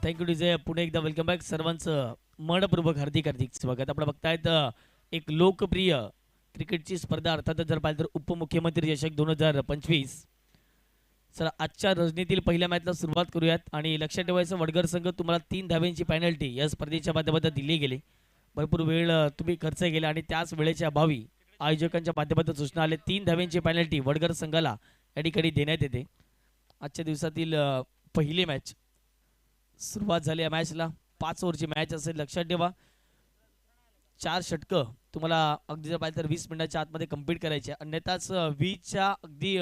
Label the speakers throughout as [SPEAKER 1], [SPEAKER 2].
[SPEAKER 1] Thank you DJ. Pune एकदा welcome back सर्वांचं मनपूर्वक हार्दिक हार्दिक स्वागत. आपण बघतायत एक लोकप्रिय क्रिकेटची स्पर्धा अर्थात जर पाहिलं तर उपमुख्यमंत्री चषक 2025. सर आजच्या रजनीतील पहिल्या मॅचला सुरुवात करूयात आणि लक्षात ठेवायचं वडगर संघ तुम्हाला 3 धाव्यांची पेनल्टी या स्पर्धेच्या माध्यमातून दिली गेली. भरपूर वेळ तुम्ही खर्च केला आणि त्याच वेळेच्या अभावी आयोजकांच्या माध्यमातून सूचना आले 3 धाव्यांची पेनल्टी वडगर संघाला या ठिकाणी देण्यात येते. आजच्या दिवसातील पहिली मॅच सुरुवात झाली या मॅचला. 5 ओव्हरची मॅच असेल. लक्षात ठेवा 4 षटकं तुम्हाला अगदी जर पाहिजे तर 20 मिनिटाच्या आतमध्ये कंप्लीट करायचे. अन्यथाच 20च्या अगदी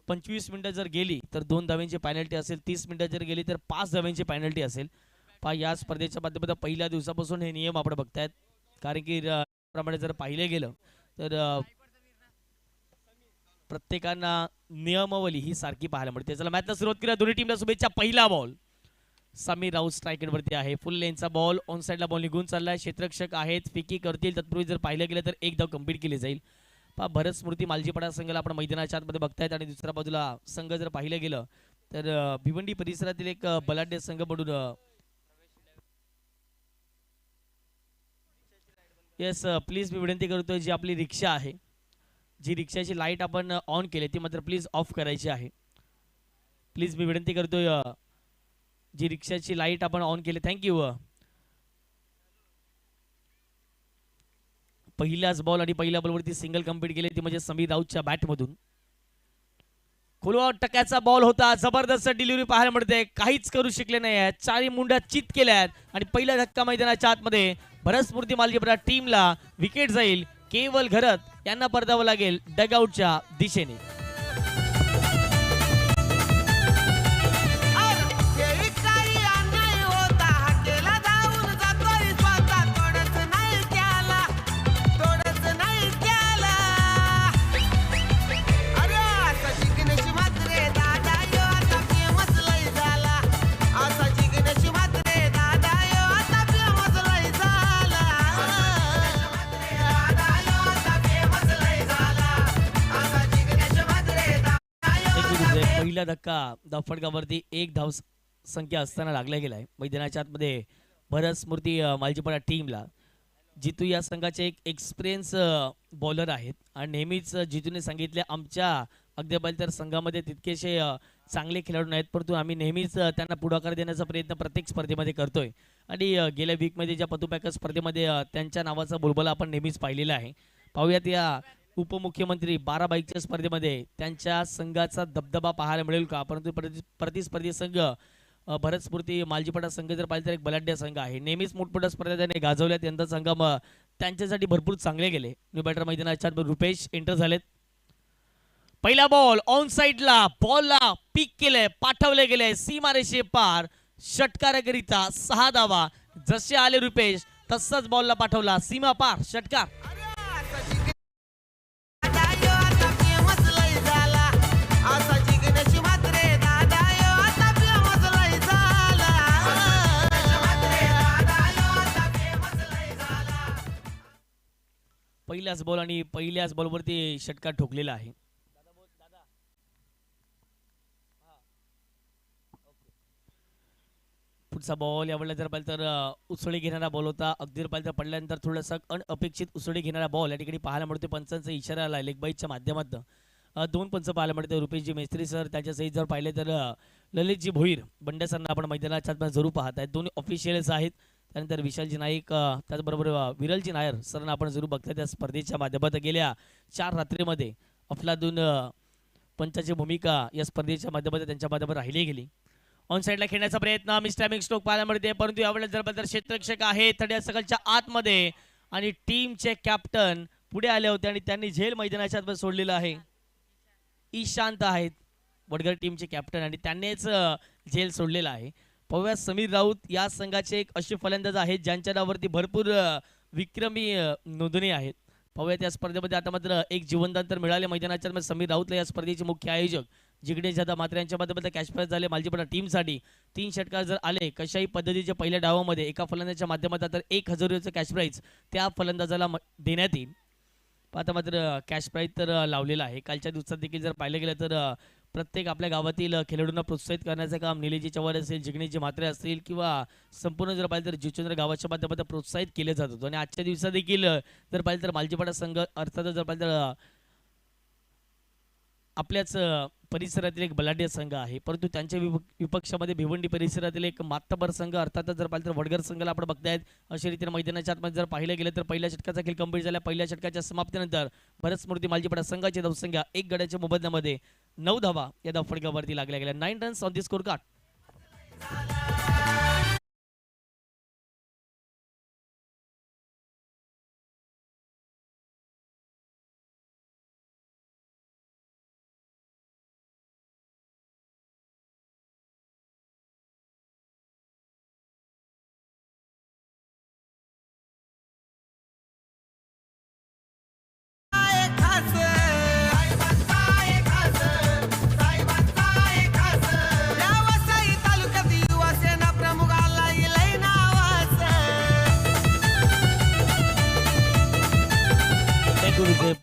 [SPEAKER 1] 25 मिनिटं जर गेली तर 2 धाव्यांची पेनल्टी असेल. 30 मिनिटं जर गेली तर 5 धाव्यांची पेनल्टी असेल. पहा या स्पर्धेच्या माध्यमातून पहिल्या दिवसापासून हे नियम आपण बघतायत. कारण की प्रमाणे जर पाहिलं गेलं तर प्रत्येकांना नियमावली ही सारखी पाहायला मिळते. चला मॅचला सुरुवात करूया. दोन्ही टीमला शुभेच्छा. पहिला बॉल समीर राऊत स्ट्रायकेटवरती आहे. फुल लेनचा बॉल ऑन साईडला बॉल निघून चाललाय. क्षेत्ररक्षक आहेत फिकी करतील. तत्पूर्वी जर पाहिलं गेलं तर एक धाव कंप्लीट केली जाईल. पहा भरत स्मृती मालजीपाडा संघाला आपण मैदानाच्या आतमध्ये बघतायत आणि दुसऱ्या बाजूला संघ जर पाहिलं गेलं तर भिवंडी परिसरातील एक बलाढ्य संघ म्हणून येस प्लीज मी विनंती करतोय जी आपली रिक्षा आहे जी रिक्षाची लाईट आपण ऑन केली ती मात्र प्लीज ऑफ करायची आहे. प्लीज मी विनंती करतोय जी रिक्षाची लाईट आपण ऑन केली. थँक्यू. पहिल्याच बॉल आणि पहिल्या बॉलवरती सिंगल कंप्लीट केली ती म्हणजे समीर राऊतच्या बॅटमधून. खोलवा टक्क्याचा बॉल होता. जबरदस्त डिलिव्हरी पाहायला मिळते. काहीच करू शकले नाही आहेत. 4 मुंड्या चित केल्या आहेत आणि पहिला धक्का मैदानाच्या आतमध्ये भरत स्मृती मालजीपरा टीमला विकेट जाईल. केवल घरत यांना परतावं लागेल डगआउटच्या दिशेने. पहिला धक्का धावफटकावरती 1 धाव संख्या असताना लागला गेलाय. मैदानाच्या आतमध्ये भरत स्मृती मालजीपाडा टीमला. जितू या संघाचे एक एक्सपिरियन्स बॉलर आहेत आणि नेहमीच जितूने सांगितले आमच्या अगदी पाहिजे तर संघामध्ये तितकेसे चांगले खेळाडू नाहीत परंतु आम्ही नेहमीच त्यांना पुढाकार देण्याचा प्रयत्न प्रत्येक स्पर्धेमध्ये करतोय आणि गेल्या वीकमध्ये ज्या पतुपॅकर स्पर्धेमध्ये त्यांच्या नावाचा बोलबाला आपण नेहमीच पाहिलेला आहे. पाहूयात या उपमुख्यमंत्री 12 बाईकच्या स्पर्धेमध्ये त्यांच्या संघाचा दबदबा पाहायला मिळेल का. परंतु प्रतिस्पर्धी संघ भरत स्मृती मालजीपाडा संघ जर पाहिजे तर एक बलाढ्य संघ आहे. नेहमीच मोठमोठ्या स्पर्धा त्यांनी गाजवल्या. त्यांचा संघ त्यांच्यासाठी भरपूर चांगले गेले. न्यू बॅटर मैदानाच्या रुपेश एंटर झालेत. पहिला बॉल ऑन साईडला बॉलला पिक केलंय पाठवले गेले सीमारेषे पार षटकाराकरिता 6 धावा. जसे आले रुपेश तसंच बॉलला पाठवला सीमा पार षटकार. पहिल्याच बॉल आणि पहिल्याच बॉलवरती षटकार ठोकलेला आहे. पुढचा बॉल यावेळेला जर पाहिलं तर उसळी घेणारा बॉल होता. अगदी जर पाहिलं तर पडल्यानंतर थोडासा अनअपेक्षित उसळी घेणारा बॉल या ठिकाणी पाहायला मिळतो. पंचांचा इशारा आला लेग बाईटच्या माध्यमातून 2 पंच पाहायला मिळते. रुपेशजी मेस्त्री सर त्याच्या सहित जर पाहिले तर ललितजी भोईर बंड्या सरांना आपण मैदानाच्या जरूर पाहत आहेत. दोन्ही ऑफिशियल्स आहेत. त्यानंतर विशालजी नाईक त्याचबरोबर विरलजी नायर सरांना आपण जरूर बघताय. त्या स्पर्धेच्या माध्यमातून गेल्या 4 रात्रीमध्ये अफलातून पंचाची भूमिका या स्पर्धेच्या माध्यमातून त्यांच्या माध्यमातून राहिली गेली. ऑन साईडला खेळण्याचा प्रयत्न मिस्टॅमिक स्ट्रोक पाहायला मिळते परंतु यावेळेस जर क्षेत्ररक्षक आहे थड्या सकलच्या आतमध्ये आणि टीमचे कॅप्टन पुढे आले होते आणि त्यांनी झेल मैदानाच्या आत सोडलेलं आहे. ईशांत आहेत वडगर टीमचे कॅप्टन आणि त्यांनीच झेल सोडलेला आहे. पाहूया समीर राऊत या संघाचे एक असे फलंदाज आहेत ज्यांच्या नावावरती भरपूर विक्रमी नोंदणी आहेत. पाहूया त्या स्पर्धेमध्ये आता मात्र एक जीवनदान तर मिळाले मैदानाच्या. समीर राऊतला या स्पर्धेचे मुख्य आयोजक जिगणेश जाधव मात्र यांच्या माध्यमातून कॅश प्राइज झाले मालजीपाडा टीमसाठी. 3 षटकार जर आले कशाही पद्धतीच्या पहिल्या डावामध्ये एका फलंदाजाच्या माध्यमातून तर 1000 रुपयाचं कॅश प्राइज त्या फलंदाजाला देण्यात येईल. आता मात्र कॅश प्राइज तर लावलेला आहे. कालच्या दिवसात देखील जर पाहिलं गेलं तर प्रत्येक आपल्या गावातील खेळाडूंना प्रोत्साहित करण्याचं काम निलेजी चव्हाण असेल, जिग्नेशजी म्हात्रे असतील किंवा संपूर्ण जर पाहिलं तर जिचंद्र गावाच्या माध्यमातून प्रोत्साहित केले जात होतं. आणि आजच्या दिवसात देखील जर पाहिलं तर मालजीपाडा संघ अर्थातच जर पाहिलं तर आपल्याच परिसरातील एक बलाढ्य संघ आहे, परंतु त्यांच्या विपक्षामध्ये भिवंडी परिसरातील एक मातबर संघ अर्थातच जर पाहिलं तर वडगर संघाला आपण बघतायत. अशा रीतीने मैदानाच्या आतमध्ये जर पाहिलं गेलं तर पहिल्या षटकाचा खेळ कंप्लीट झाला. पहिल्या षटकाच्या समाप्तीनंतर भरत स्मृती मालजीपाडा संघाची धावसंख्या 1 गड्याच्या मोबदल्यामध्ये 9 धावा या धावफलकावरती लागल्या गेल्या. 9 runs on the score card.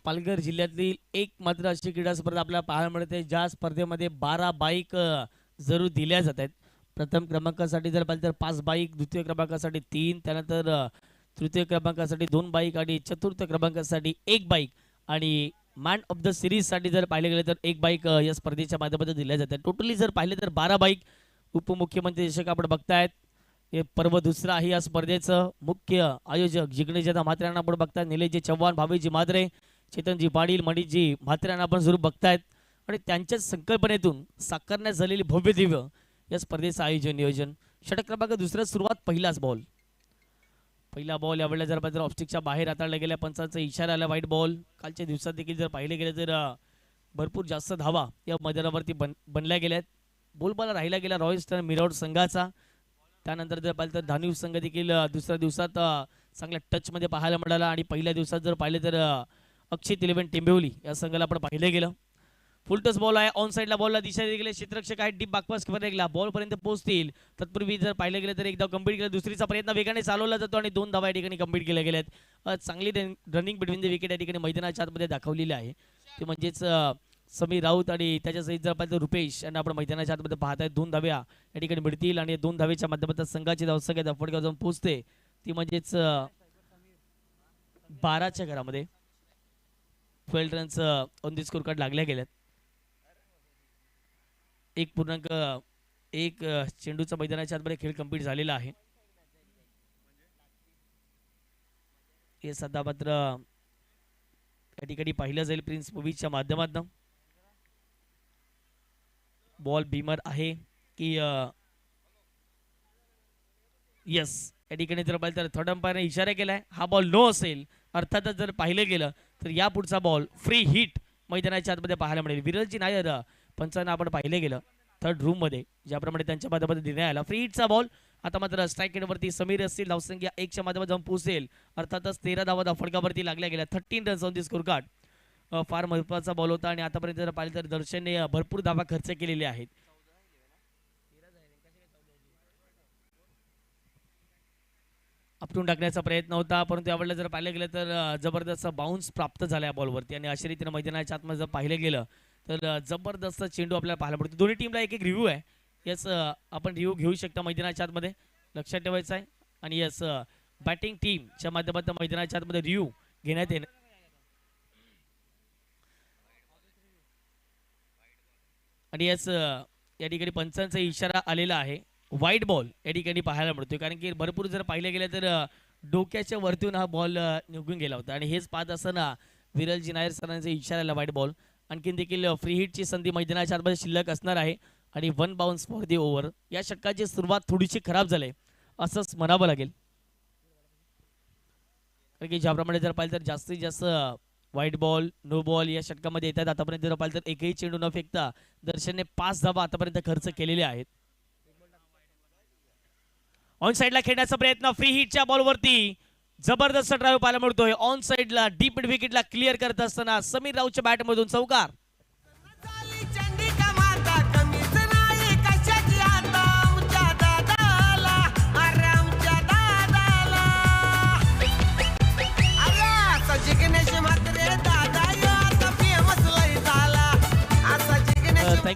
[SPEAKER 1] Palghar जिल्ह्यातील एक मात्र अशी क्रीडा स्पर्धा आपल्याला पाहायला मिळते ज्या स्पर्धेमध्ये 12 बाईक जरूर दिल्या जात आहेत. प्रथम क्रमांकासाठी जर पाहिलं तर 5 बाईक, द्वितीय क्रमांकासाठी 3, त्यानंतर तृतीय क्रमांकासाठी 2 बाईक आणि चतुर्थ क्रमांकासाठी 1 बाईक आणि मॅन ऑफ द सिरीज साठी जर पाहिले गेले तर 1 बाईक या स्पर्धेच्या माध्यमातून दिल्या जातात. टोटली जर पाहिले तर 12 बाईक. उपमुख्यमंत्री देशक आपण बघतायत. हे पर्व दुसरं आहे या स्पर्धेचं. मुख्य आयोजक जिग्नेशजी म्हात्रे यांना आपण बघताय, निलेशजी चव्हाण, भावेशजी म्हात्रे, चेतनजी पाटील, मणिजी म्हात्रे यांना आपण जरूर बघतायत. आणि त्यांच्याच संकल्पनेतून साकारण्यात झालेली भव्य दिव्य या स्पर्धेचं आयोजन नियोजन. षटक क्रमांक दुसरा सुरुवात पहिलाच बॉल. पहिला बॉल यावेळेला जर पाहिजे ऑफस्टिकच्या बाहेर हाताळला गेल्या. पंचांचा इशारा आला वाईट बॉल. कालच्या दिवसात देखील जर पाहिले गेले तर भरपूर जास्त धावा या मैदानावरती बनल्या गेल्यात. बोलबाला राहिला गेला रॉयल मिराउड संघाचा. त्यानंतर जर पाहिलं तर धानिव संघ देखील दुसऱ्या दिवसात चांगल्या टचमध्ये पाहायला मिळाला. आणि पहिल्या दिवसात जर पाहिले तर अक्षित 11 टेंबिवली या संघाला आपण पाहिलं गेलं. फुल टच बॉल आहे. ऑन साईडला बॉलला दिशा दिली गेली. क्षेत्ररक्षक आहे डीप बाकपास गेला. बॉल पर्यंत पोहोचतील तत्पूर्वी जर पाहिलं गेलं तर एकदा कंप्लीट केलं. दुसरीचा प्रयत्न वेगाने चालवला जातो आणि 2 धावा या ठिकाणी कंप्लीट केल्या गेल्यात. चांगली रनिंग बिटवीन द विकेट या ठिकाणी मैदानाच्या आतमध्ये दाखवलेली आहे. ते म्हणजेच समीर राऊत आणि त्याच्यासहित जर पाहिलं12 यांना आपण मैदानाच्या आतमध्ये पाहताय. 2 धाव्या या ठिकाणी मिळतील आणि 2 धावेच्या माध्यमातून संघाची धावसंख्या फटका जाऊन पोहोचते. ती म्हणजेच 12च्या घरामध्ये 12 runs on the score card लागल्या गेल्यात. 1.1 चेंडूचा मैदानाच्या आतमध्ये खेळ कंप्लीट झालेला आहे. हे सध्या मात्र या ठिकाणी पाहिलं जाईल प्रिन्स मूवीच्या माध्यमातून. बॉल बीमर आहे की यस या ठिकाणी जर पाहिलं तर थर्ड अंपायरने इशारा केलाय. हा बॉल नो असेल. अर्थातच जर पाहिलं गेलं तर या पुढचा बॉल फ्री हिट मैदानाच्या आतमध्ये पाहायला मिळेल. विरलजी नायर पंचांना आपण पाहिलं गेलं थर्ड रूम मध्ये ज्याप्रमाणे त्यांच्या माध्यमातून देण्यात आला. फ्री हिटचा बॉल. आता मात्र स्ट्राईक रेटवरती समीर असतील. धावसंख्या 1च्या माध्यमात जाऊन पोहोचेल. अर्थातच 13 धावा फडकावरती लागल्या गेल्या. 13 runs on the score card. फार महत्त्वाचा बॉल होता आणि आतापर्यंत जर पाहिलं तर दर्शनने भरपूर धावा खर्च केलेले आहेत. आपटून टाकण्याचा प्रयत्न होता परंतु यावेळेला जर पाहिलं गेलं तर जबरदस्त बाउन्स प्राप्त झाला या बॉलवरती. आणि अशा रीतीने मैदानाच्या आतमध्ये जर पाहिलं गेलं तर जबरदस्त चेंडू आपल्याला पाहायला पडतो. दोन्ही टीमला एक एक रिव्ह्यू आहे. यस आपण रिव्ह्यू घेऊ शकता मैदानाच्या आतमध्ये. लक्षात ठेवायचं आहे. आणि यस बॅटिंग टीमच्या माध्यमातून मैदानाच्या आतमध्ये रिव्ह्यू घेण्यात येईल. आणि यस या ठिकाणी पंचांचा इशारा आलेला आहे. वाईट बॉल या ठिकाणी पाहायला मिळतोय कारण की भरपूर जर पाहिलं गेलं तर डोक्याच्या वरतून हा बॉल निघून गेला होता. आणि हेच पाहत असताना विरलजी नायर सरांचा इशारा आला वाईट बॉल. आणखीन देखील फ्री हिटची संधी मैदानाच्या आतमध्ये शिल्लक असणार आहे. आणि 1 बाउन्स फॉर दी ओव्हर. या षटकाची सुरुवात थोडीशी खराब झाली असंच म्हणावं लागेल. कारण की ज्याप्रमाणे जर पाहिलं तर जास्तीत जास्त वाईट बॉल नो बॉल या षटकामध्ये येतात. आतापर्यंत जर पाहिलं तर एकही चेंडू न फेकता दर्शनने 5 धावा आतापर्यंत खर्च केलेले आहेत. ऑन साइडला खेळण्याचा प्रयत्न. फ्री हिटच्या बॉलवरती जबरदस्त ड्राइव्ह पाहायला मिळतोय. ऑन साइडला डीप मिड विकेटला क्लिअर करत असताना समीर राऊतच्या बॅटमधून चौकार.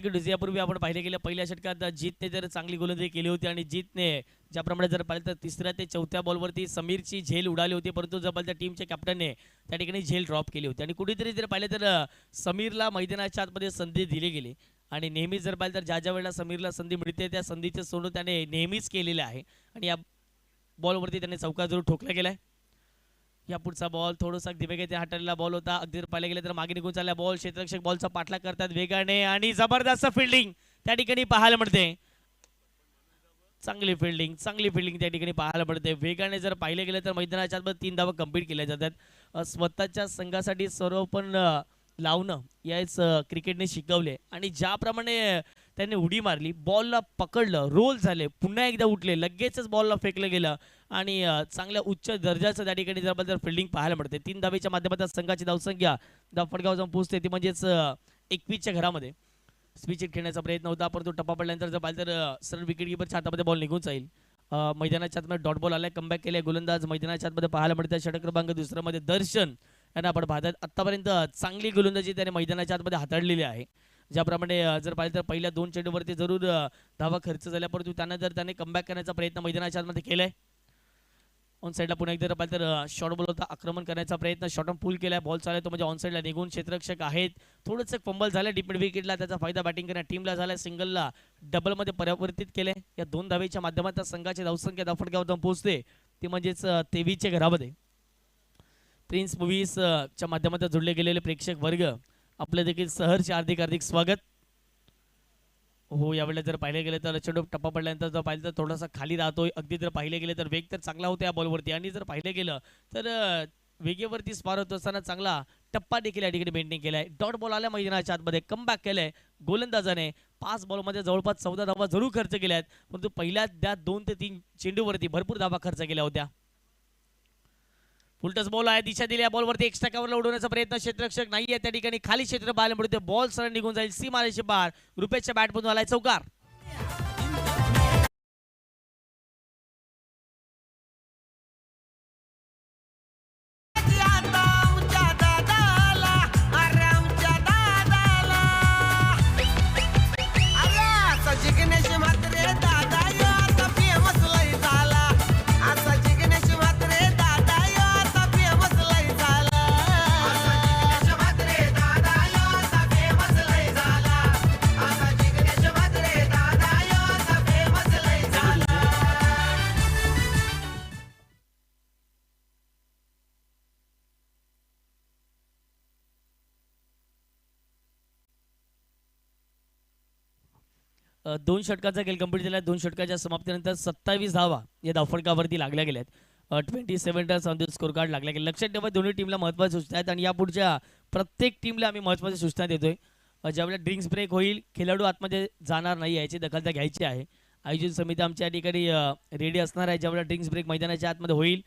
[SPEAKER 1] विकेट होती यापूर्वी आपण पाहिले गेलं पहिल्या षटकात जीतने जर चांगली गोलंदाजी केली होती आणि जीतने ज्याप्रमाणे जर पाहिलं तर तिसऱ्या ते चौथ्या बॉलवरती समीरची झेल उडाली होती, परंतु जर पाहिलं तर टीमच्या कॅप्टनने त्या ठिकाणी झेल ड्रॉप केली होती आणि कुठेतरी जर पाहिलं तर समीरला मैदानाच्या आतमध्ये संधी दिली गेली आणि नेहमीच जर पाहिलं तर ज्या वेळेला समीरला संधी मिळते त्या संधीचे सोडून त्याने नेहमीच केलेले आहे आणि या बॉलवरती त्याने चौकार जरूर ठोकला गेलाय. या पुढचा बॉल थोडासा दिवेगती हाताळलेला बॉल होता. अगदी पाहिले गेले तर मागे निघून चालला बॉल, क्षेत्ररक्षक बॉलचा पाठलाग करतात वेगाने आणि जबरदस्त फिल्डिंग त्या ठिकाणी पाहायला मिळते. चांगली फिल्डिंग त्या ठिकाणी पाहायला मिळते. वेगाने जर पाहिले गेले तर मैदानाच्या आत 3 धावा कंप्लीट केल्या जातात. स्वतःच्या संघासाठी सर्व पण लावणं याच क्रिकेटने शिकवले आणि ज्याप्रमाणे त्याने उडी मारली, बॉलला पकडलं, रोल झाले, पुन्हा एकदा उठले, लगेचच बॉलला फेकलं गेलं आणि चांगल्या उच्च दर्जाचं त्या ठिकाणी जर फिल्डिंग पाहायला मिळते. 3 धावेच्या माध्यमातून संघाची धावसंख्या फटगाव जाऊन पोहोचते ती म्हणजेच 21च्या घरामध्ये. स्विच खेळण्याचा प्रयत्न होता परंतु टप्पा पडल्यानंतर जर पाहिलं तर सरळ विकेट किपरच्या हातामध्ये बॉल निघून जाईल. मैदानाच्या आतमध्ये डॉट बॉल आलाय, कमबॅक केले गोलंदाज मैदानाच्या आतमध्ये पाहायला मिळतात. षटक क्रमांक 2 मध्ये दर्शन यांना आपण पाहतात. आतापर्यंत चांगली गोलंदाजी त्याने मैदानाच्या आतमध्ये हाताळलेली आहे. ज्याप्रमाणे जर पाहिलं तर पहिल्या 2 चेंडूवरती जरूर धावा खर्च झाल्या परंतु त्याने कमबॅक करण्याचा प्रयत्न मैदानाच्या आतमध्ये केलाय. ऑन साईडला पुन्हा एकदा पाहिलं तर शॉर्ट बॉल होता, आक्रमण करण्याचा प्रयत्न, शॉर्ट पूल केलाय, बॉल चालला तो म्हणजे ऑन साईडला निघून क्षेत्ररक्षक आहेत. थोडंसं फंबल झालं डीप मिड विकेटला, त्याचा फायदा बॅटिंग करण्या टीमला झाला. सिंगलला डबलमध्ये परिवर्तित केले. या 2 धावेच्या माध्यमातून संघाची धावसंख्या धावफटक्यावर पोहोचते ती म्हणजेच 23च्या घरामध्ये. प्रिन्स मूव्हीजच्या माध्यमातून जुळले गेलेले प्रेक्षक वर्ग आपलं देखील सहर्ष हार्दिक स्वागत. हो, यावेळेला जर पाहिले गेले तर चेंडू टप्पा पडल्यानंतर जर पाहिलं तर थोडासा खाली राहतोय. अगदी जर पाहिले गेले तर वेग तर चांगला होता या बॉलवरती आणि जर पाहिले गेलं तर वेगेवरती स्पार होत असताना चांगला टप्पा देखील या ठिकाणी मेंटेन केलाय. डॉट बॉल आल्या मैदानाच्या आतमध्ये, कमबॅक केलंय गोलंदाजाने. 5 बॉलमध्ये जवळपास 14 धावा जरूर खर्च केल्यात परंतु पहिल्या त्या 2 ते 3 चेंडूवरती भरपूर धावा खर्च केल्या होत्या. फुलटस बॉल आहे, दिशा दिली या बॉलवरती एक्स्ट्रा कव्हरला उडवण्याचा प्रयत्न, क्षेत्ररक्षक नाहीये त्या ठिकाणी, खाली क्षेत्र पाहायला मिळते. बॉल सरळ निघून जाईल, सीमारेषे पार. रुपेशच्या बॅटमधून आलाय चौकार. दोन षटकाचा खेळ कंप्लीट झाला. 2 षटकाच्या समाप्तीनंतर 27 धावा या धावफटकावरती लागल्या गेल्यात. 27 runs on the score card लागल्या गेले. लक्षात ठेवा दोन्ही टीमला महत्त्वाच्या सूचना आहेत आणि या पुढच्या प्रत्येक टीमला आम्ही महत्त्वाच्या सूचना देतोय. ज्यावेळेला ड्रिंक्स ब्रेक होईल खेळाडू आतमध्ये जाणार नाही, याची दखल घ्यायची आहे. आयोजन समिती आमच्या ठिकाणी रेडी असणार आहे. ज्यावेळेला ड्रिंक्स ब्रेक मैदानाच्या आतमध्ये होईल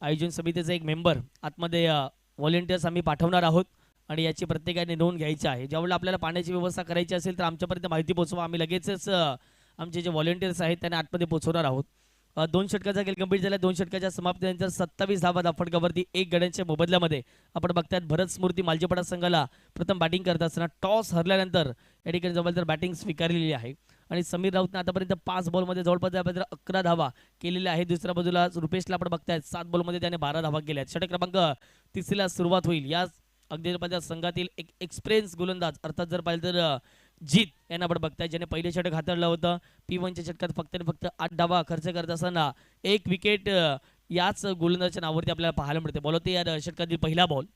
[SPEAKER 1] आयोजन समितीचा एक मेंबर आतमध्ये व्हॉलेंटियर्स आम्ही पाठवणार आहोत आणि याची प्रत्येकाने नोंद घ्यायची आहे. ज्यावेळेला आपल्याला पाण्याची व्यवस्था करायची असेल तर आमच्यापर्यंत माहिती पोहोचवा. आम्ही लगेचच आमचे जे व्हॉलेंटियर्स आहेत त्यांना आतमध्ये पोहोचवणार आहोत. 2 षटकाचा खेळ कंप्लीट झाला. 2 षटकाच्या समाप्तीनंतर 27 धावा धावफटकावरती 1 गड्यांच्या मोबदल्यामध्ये आपण बघतायत भरत स्मृती मालजेपाडा संघाला प्रथम बॅटिंग करत असताना टॉस हरल्यानंतर या ठिकाणी जवळजवळ बॅटिंग स्वीकारलेली आहे आणि समीर राऊतने आतापर्यंत 5 बॉलमध्ये जवळपास 11 धावा केलेल्या आहेत. दुसऱ्या बाजूला रुपेशला आपण बघतायत 7 बॉलमध्ये त्याने 12 धावा केल्या आहेत. षटक क्रमांक 30ला सुरुवात होईल. या अगदी संघातील एक एक्सपिरियन्स गोलंदाज अर्थात जर पाहिलं तर जीत यांना आपण बघताय ज्याने पहिले षटक हाताळलं होतं. P1च्या षटकात फक्त 8 धावा खर्च करत असताना 1 विकेट याच गोलंदाजाच्या नावावरती आपल्याला पाहायला मिळते. बॉल होते या षटकातील पहिला बॉल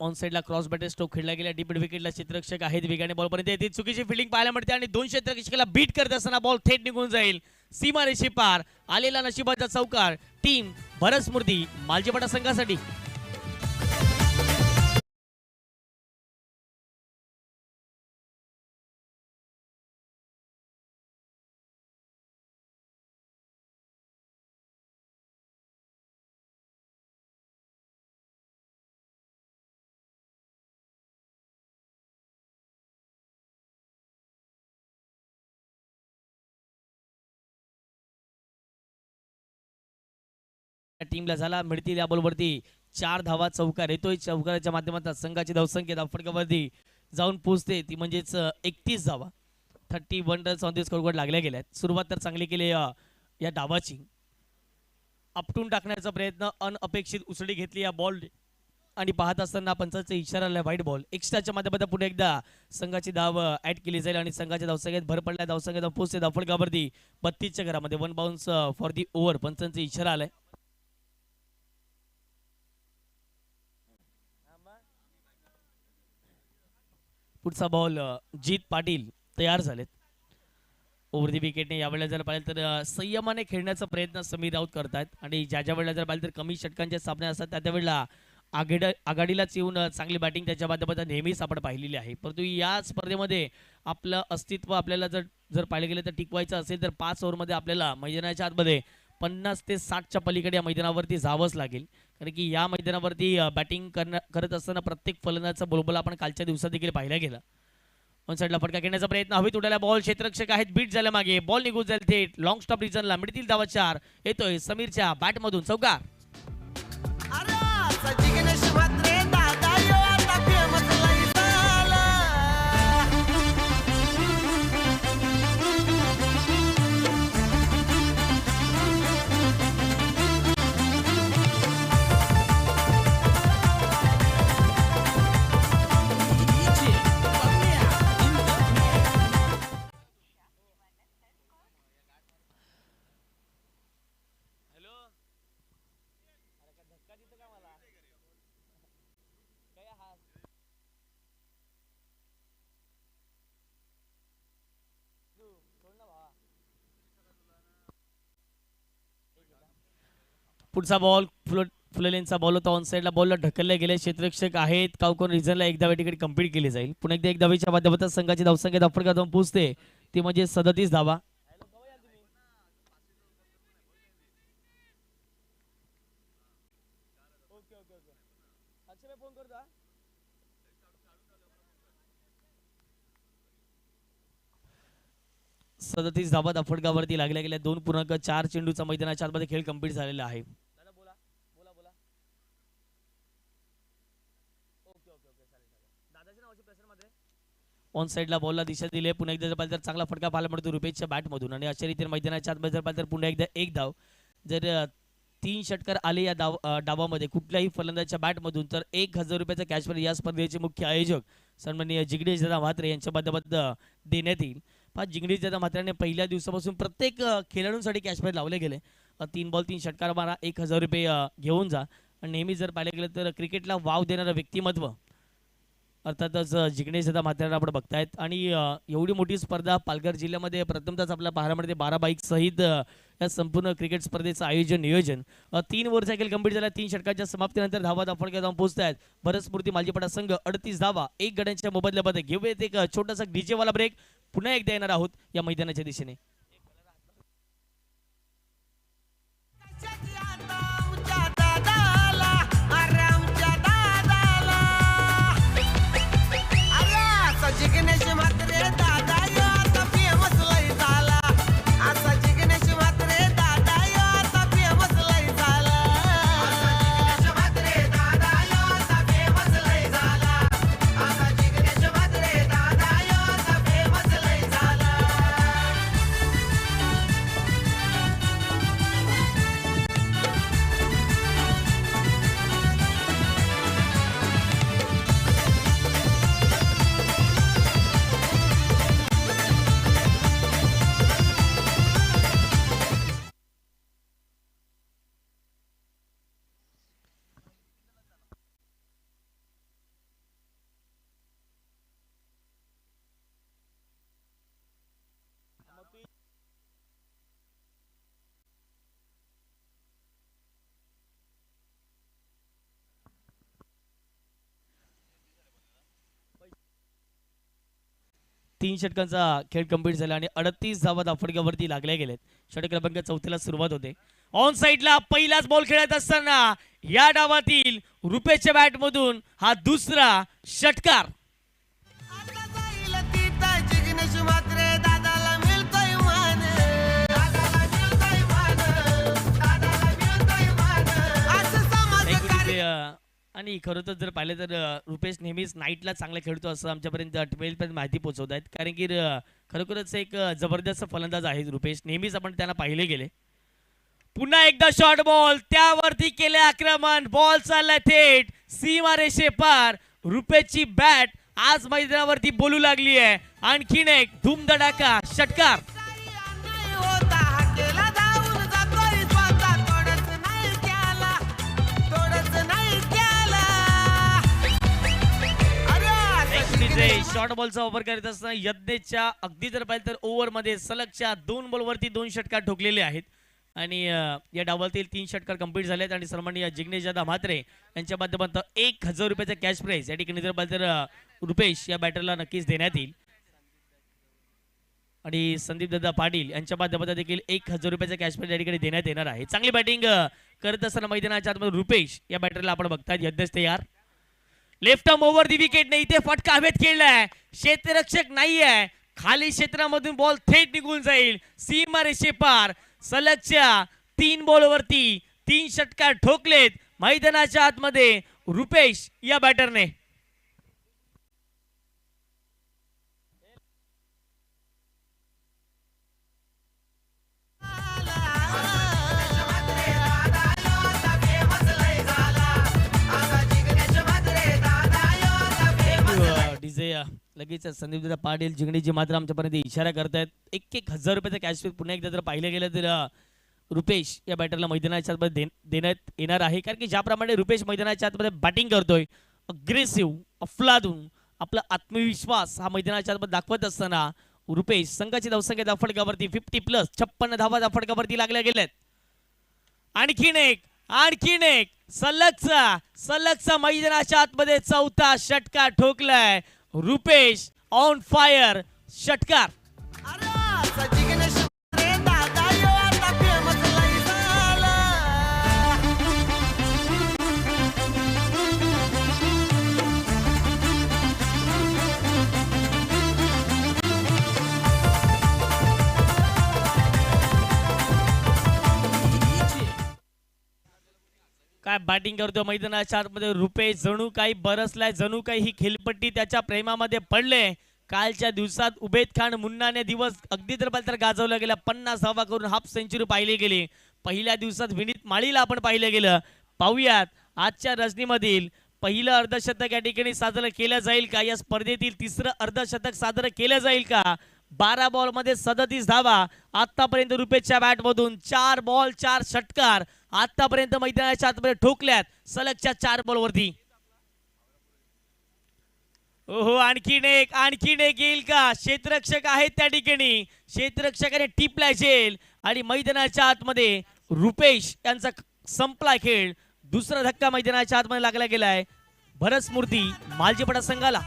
[SPEAKER 1] ऑन साईडला क्रॉस बॅटर स्ट्रोक खेळला गेला. डीप विकेटला क्षेत्ररक्षक आहेत, वेगाने बॉल पर्यंत येते. चुकीची फिल्डिंग पाहायला मिळते आणि 2 क्षेत्ररक्षकाला बीट करत असताना बॉल थेट निघून जाईल. सीमारेषे पार आलेला नशिबाचा चौकार टीम भरत स्मृती मालजेपाडा संघासाठी. टीमला झाला मिळतील या बॉलवरती 4 धावा. चौकार येतोय, चौकाराच्या माध्यमातून संघाची धावसंख्या धावफटकावरती जाऊन पोहोचते ती म्हणजेच 31 धावा. 31 रन्स ऑन द स्कोरबोर्ड लागल्या गेल्यात. सुरुवात तर चांगली केली या डावाची. आपटून टाकण्याचा प्रयत्न, अनअपेक्षित उसळी घेतली या बॉल आणि पाहत असताना पंचाचा इशारा आला व्हाईट बॉल. एक्स्ट्राच्या माध्यमातून पुढे एकदा संघाची धाव ऍड केली जाईल आणि संघाच्या धावसंख्येत भर पडल्या. धावसंख्येत पोहोचते धावफलकावरती 32च्या घरामध्ये. 1 बाउन्स फॉर दी ओव्हर. पंचांचा इशारा आलाय. पुढचा बॉल जीत पाटील तयार झालेत. ओव्हर दी विकेटने यावेळेला जर पाहिलं तर संयमाने खेळण्याचा प्रयत्न समीर राऊत करतात आणि ज्या वेळेला जर पाहिलं तर कमी षटकांचे सामने असतात त्या वेळेला आघाडीलाच येऊन चांगली बॅटिंग त्याच्या माध्यमातून नेहमीच आपण पाहिलेली आहे. परंतु या स्पर्धेमध्ये आपलं अस्तित्व आपल्याला जर पाहिलं गेलं तर टिकवायचं असेल तर 5 ओव्हरमध्ये आपल्याला मैदानाच्या आतमध्ये 50 ते 60च्या पलीकडे या मैदानावरती जावंच लागेल. कारण की या मैदानावरती बॅटिंग करत असताना प्रत्येक फलंदाजाचा बोलबोल आपण कालच्या दिवसात देखील पाहिला गेला. ऑन साईडला फटका घेण्याचा प्रयत्न, हवेत उडाला बॉल. क्षेत्ररक्षक आहेत बीट झाल्या मागे. बॉल निघून जाईल थेट लॉंग स्टॉप रिजनला. मिळतील धावा 4. येतोय समीरच्या बॅटमधून चौकार. पुढचा बॉल फुलेलेंचा बॉल होता. ऑन साईडला बॉलला ढकलले गेले. क्षेत्ररक्षक आहेत काउकोन रिजनला एक धाव तिकडे कंप्लीट केली जाईल. पुन्हा एकदा एक धावेच्या माध्यमातून संघाची धावसंख्या धावफलकात जाऊन पोहोचते ती म्हणजे 37 धावा. सदतीस धावा धावफलकावरती लागल्या गेल्या. 2.4 चेंडूचा मैदानाच्या आतमध्ये खेळ कंप्लीट झालेला आहे. ऑन साईडला बॉलला दिशा दिली. पुन्हा एकदा जर चांगला फटका पाहायला मिळतो रुपेशच्या बॅटमधून आणि अशा रीतीने मैदानाच्या आतमध्ये जर पुन्हा एकदा एक धाव. जर 3 षटकार आले या डावामध्ये कुठल्याही फलंदाजाच्या बॅटमधून तर 1000 रुपयाचा कॅश प्राइज या स्पर्धेचे मुख्य आयोजक सन्माननीय जिग्नेश दादा म्हात्रे यांच्या माध्यमातून देण्यात येईल. जिग्नेश दादा म्हात्रेने पहिल्या दिवसापासून प्रत्येक खेळाडूंसाठी कॅश प्राइज लावले गेले. 3 बॉल 3 षटकार मारा, 1000 रुपये घेऊन जा. आणि नेहमी जर पाहिलं गेलं तर क्रिकेटला वाव देणारं व्यक्तिमत्व अर्थातच जिग्नेश दादा म्हात्रेला आपण बघतायत. आणि एवढी मोठी स्पर्धा पालघर जिल्ह्यामध्ये प्रथमतच आपल्या पाहायला मिळते. 12 बाईक सहित या संपूर्ण क्रिकेट स्पर्धेचं आयोजन नियोजन 3 ओव्हरचा खेळ कंप्लीट झाला. 3 षटकांच्या समाप्तीनंतर धावा धावफलकात जाऊन पोहोचतायत भरत स्फूर्ती मालजीपाडा संघ. 38 धावा 1 गड्यांच्या मोबदल्यामध्ये. घेऊयात एक छोटासा डीजेवाला ब्रेक. पुन्हा एकदा येणार आहोत या मैदानाच्या दिशेने. तीन षटकांचा खेळ कंप्लीट झाला आणि 38 धावा धावफलकावरती लागल्या गेलेत. षटक क्रमांक 4 सुरुवात होते. ऑन साईडला पहिलाच बॉल खेळत असताना या डावातील रुपेशच्या बॅट मधून हा दुसरा षटकार. आणि खरं तर जर पाहिलं तर रुपेश नेहमीच नाईटला चांगला खेळतो असं आमच्यापर्यंत 12 पर्यंत माहिती पोहोचवत आहेत, कारण की खरोखरच एक जबरदस्त फलंदाज आहे रुपेश, नेहमीच आपण त्यांना पाहिले गेले. पुन्हा एकदा शॉर्ट बॉल, त्यावरती केले आक्रमण, बॉल चाललाय थेट सीमारेषे पार. रुपेशची बॅट आज मैदानावरती बोलू लागली आहे. आणखीन एक धूमधडाका षटकार. शॉर्ट बॉलचा वापर करत असताना यज्ञेच्या अगदी जर पाहिलं तर ओव्हरमध्ये सलगच्या 2 बॉलवरती 2 षटकार ठोकलेले आहेत. आणि या डावातील 3 षटकार कंप्लीट झालेत आणि सन्माननीय जिग्नेश दादा म्हात्रे यांच्या माध्यमातून 1000 रुपयाचा कॅश प्राइज या ठिकाणी जर पाहिलं तर रुपेश या बॅटरला नक्कीच देण्यात येईल. आणि संदीप दादा पाटील यांच्या माध्यमातून देखील 1000 रुपयाचा कॅश प्राइज या ठिकाणी देण्यात येणार आहे. चांगली बॅटिंग करत असताना मैदानाच्या आतमध्ये रुपेश या बॅटरला आपण बघताय. यज्ञेश तयार, लेफ्ट आर्म ओव्हर दी विकेट नाही, इथे फटका हवेत खेळलाय, क्षेत्ररक्षक नाहीये, खाली क्षेत्रामधून बॉल थेट निघून जाईल सीमारेषे पार. सलगच्या 3 बॉलवरती 3 षटकार ठोकलेत मैदानाच्या आतमध्ये रुपेश या बॅटरने. डीजे लगेच संदीप दादा पाटील जिंगणीजी मात्र आमच्यापर्यंत इशारा करतायत. 1000 रुपयाचा कॅश प्राइज पुन्हा एकदा जर पाहिलं गेलं तर रुपेश या बॅटरला मैदानाच्या आतमध्ये देण्यात येणार आहे, कारण की ज्याप्रमाणे रुपेश मैदानाच्या आतमध्ये बॅटिंग करतोय, अग्रेसिव्ह, अफलातून आपला आत्मविश्वास हा मैदानाच्या आतमध्ये दाखवत असताना रुपेश संघाची धावसंख्या धावफटकावरती 50+ 56 धावा धावफटकावरती लागल्या गेल्यात. आणखीन एक सलगचा मैदानाच्या आतमध्ये 4था षटकार ठोकलाय रुपेश. ऑन फायर षटकार. काय बॅटिंग करतो मैदानाच्या आतमध्ये रुपेश, जणू काही बरसलाय, जणू काही ही खेळपट्टी त्याच्या प्रेमामध्ये पडले. कालच्या दिवसात उबेद खान मुन्नाने दिवस अगदी तर गाजवला गेला, 50 धावा करून हाफ सेंचुरी पाहिली गेली. पहिल्या दिवसात विनीत माळीला आपण पाहिलं गेलं. पाहूयात आजच्या रजनीमधील पहिलं अर्धशतक या ठिकाणी साजरं केलं जाईल का, या स्पर्धेतील तिसरं अर्धशतक साजरं केलं जाईल का. 12 बॉलमध्ये 37 धावा आतापर्यंत रुपेशच्या बॅटमधून. 4 बॉल 4 षटकार आतापर्यंत मैदानाच्या आतमध्ये ठोकल्यात सलगच्या 4 बॉलवरती. ओहो, आणखीन एक येईल का. क्षेत्ररक्षक आहेत त्या ठिकाणी, क्षेत्ररक्षकाने टिपलाय झेल आणि मैदानाच्या आतमध्ये रुपेश यांचा संपला खेळ. दुसरा धक्का मैदानाच्या आतमध्ये लागला गेलाय भरत स्मृती मालजीपडा संघाला.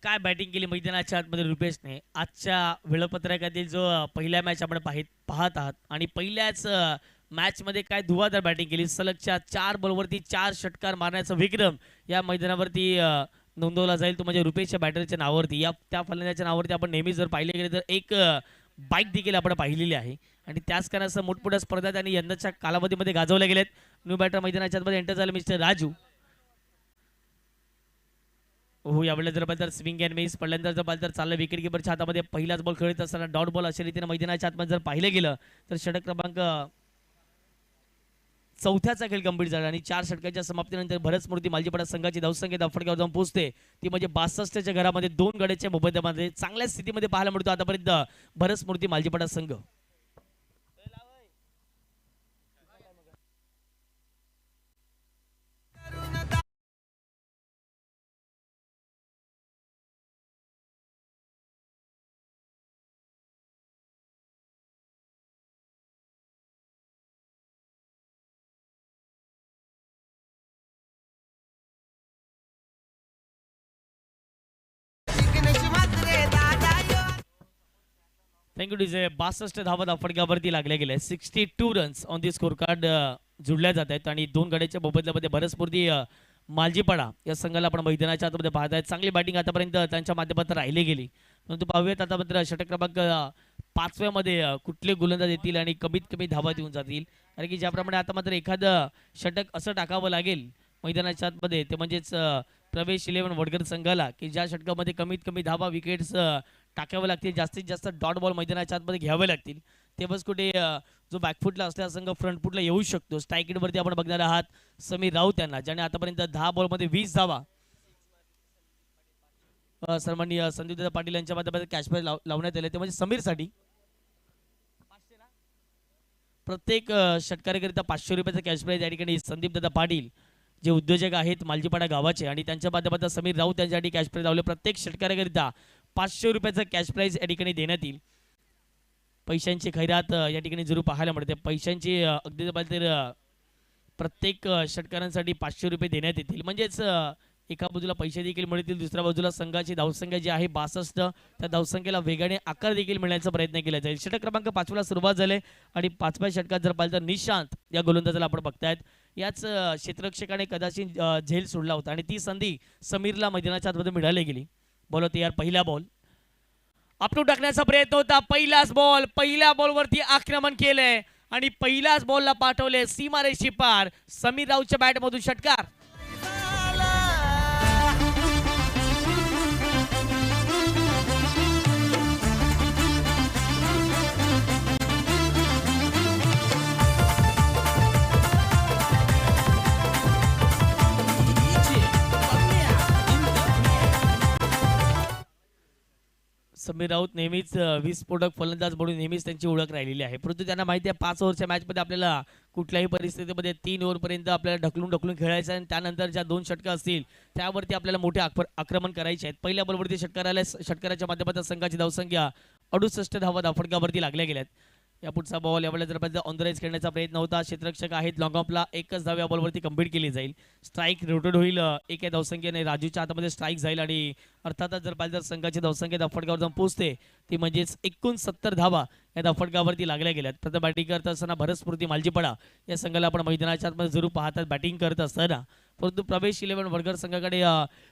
[SPEAKER 1] काय बॅटिंग केली मैदानाच्या आतमध्ये रुपेशने. आजच्या वेळापत्रकातील जो पहिल्या मॅच आपण पाहत आहात आणि पहिल्याच मॅच मध्ये काय धुवाधार बॅटिंग केली. सलगच्या 4 बॉलवरती 4 षटकार मारण्याचा विक्रम या मैदानावरती नोंदवला जाईल, तो म्हणजे रुपेशच्या बॅटरच्या नावावरती. त्या फलंदाजाच्या नावावरती आपण नेहमी जर पाहिले गेले तर एक बाईक देखील आपण पाहिलेली आहे आणि त्याच कारणास्तव मोठमोठ्या स्पर्धा त्यांनी यंदाच्या कालावधीमध्ये गाजवल्या गेल्यात. न्यू बॅटर मैदानाच्या आतमध्ये एंटर झाले मिस्टर राजू. हो, यावेळेला जर पाहिलं तर स्विंग अँड मिस पडल्यानंतर जर पाहिलं तर चाललं विकेट किपरच्या हातामध्ये पहिलाच बॉल खेळत असताना डॉट बॉल अशा रीतीने मैदानाच्या आतमध्ये जर पाहिलं गेलं तर षटक क्रमांक 4थ्याचा खेळ कंप्लीट झाला आणि 4 षटकांच्या समाप्तीनंतर भरत स्मृती मालजीपाडा संघाची धावसंख्या धावफटक्यावर जाऊन पोहोचते, ती म्हणजे 62च्या घरामध्ये 2 गड्याच्या मोबदल्यामध्ये चांगल्या स्थितीमध्ये पाहायला मिळतो आतापर्यंत भरत स्मृती मालजीपाडा संघ. Thank you DJ. 62 धावा फटक्यावरती लागल्या गेल्या. 62 runs on the score card जुळल्या जात आहेत आणि 2 गड्याच्या मोबदल्यामध्ये भरसपूर्ती मालजीपाडा या संघाला आपण मैदानाच्या आतमध्ये पाहत आहेत. चांगली बॅटिंग आतापर्यंत त्यांच्या माध्यमातून राहिली गेली, परंतु पाहूयात आता मात्र षटक क्रमांक 5व्या मध्ये कुठले गोलंदाज येतील आणि कमीत कमी धावा देऊन जातील. कारण की ज्याप्रमाणे आता मात्र एखादं षटक असं टाकावं लागेल मैदानाच्या आतमध्ये ते म्हणजेच प्रवेश 11 वडगर संघाला की ज्या षटकामध्ये कमीत कमी धावा विकेट्स टाकावे लागतील, जास्तीत जास्त डॉट बॉल मैदानाच्या आतमध्ये घ्यावे लागतील. तेव्हाच कुठे जो बॅकफुटला असलेला संघ फ्रंट फुटला येऊ शकतो. स्ट्राईक वरती आपण बघणार आहात समीर राऊत यांना, ज्याने आतापर्यंत 10 बॉलमध्ये 20 धावा सन्माननीय संदीप पाटील यांच्या माध्यमातून कॅश प्राइज लावण्यात आले. ते म्हणजे समीरसाठी प्रत्येक षटकारीकरिता 500 रुपयाचा कॅश प्राइज या ठिकाणी संदीप दादा पाटील जे उद्योजक आहेत मालजीपाडा गावाचे आणि त्यांच्या माध्यमातून समीर राऊत यांच्यासाठी कॅश प्राइज लावले. प्रत्येक षटकारीकरिता 500 रुपयाचा कॅश प्राइज या ठिकाणी देण्यात येईल. पैशांची खैरात या ठिकाणी जरूर पाहायला मिळते. पैशांची अगदी प्रत्येक षटकारांसाठी 500 रुपये देण्यात येतील. म्हणजेच एका बाजूला पैसे देखील मिळतील, दुसऱ्या बाजूला संघाची धावसंख्या जी आहे 62 त्या धावसंख्येला वेगाने आकार देखील मिळण्याचा प्रयत्न केला जाईल. षटक क्रमांक 5ला सुरुवात झाली आणि 5व्या षटकात जर पाहिलं तर निशांत या गोलंदाजाला आपण बघतायत. याच क्षेत्ररक्षकाने कदाचित झेल सोडला होता आणि ती संधी समीरला मैदानाच्या आतमध्ये मिळाली गेली. बॉल होते यार पहिला बॉल आपटून टाकण्याचा प्रयत्न होता. पहिलाच बॉल, पहिल्या बॉलवरती आक्रमण केलंय आणि पहिल्याच बॉलला पाठवले सीमारेषी पार. समीर राऊतच्या बॅटमधून षटकार. समीर राऊत नेहमीच विस्फोटक फलंदाज म्हणून नेहमीच त्यांची ओळख राहिलेली आहे, परंतु त्यांना माहिती आहे 5 ओव्हरच्या मॅचमध्ये आपल्याला कुठल्याही परिस्थितीमध्ये 3 ओव्हरपर्यंत आपल्याला ढकलून खेळायचं आहे आणि त्यानंतर ज्या 2 षटकं असतील त्यावरती आपल्याला मोठे आक्रमण करायचे आहेत. पहिल्या बॉलवरती षटकाराच्या माध्यमातून संघाची धावसंख्या 68 धावा फटकावरती लागल्या गेल्यात. या पुढचा बॉल यावेळेला जर ऑन द राईज खेळण्याचा प्रयत्न होता. क्षेत्ररक्षक आहेत लॉंग ऑफला, एकच धाव या बॉलवरती कंप्लीट केली जाईल. स्ट्राईक रोटेट होईल एका धावसंख्येने. राजूच्या हातामध्ये स्ट्राईक जाईल आणि अर्थातच जर पाहिजे संघाची धावसंख्या धावफटकावर जाऊन पोहोचते ती म्हणजेच 69 धावा या धावफटकावरती लागल्या गेल्यात. प्रथम बॅटिंग करत असताना भरसपूर्ती मालजीपाडा या संघाला आपण मैदानाच्या आतमध्ये जरूर पाहतात बॅटिंग करत असताना, परंतु प्रवेश 11 वडगर संघाकडे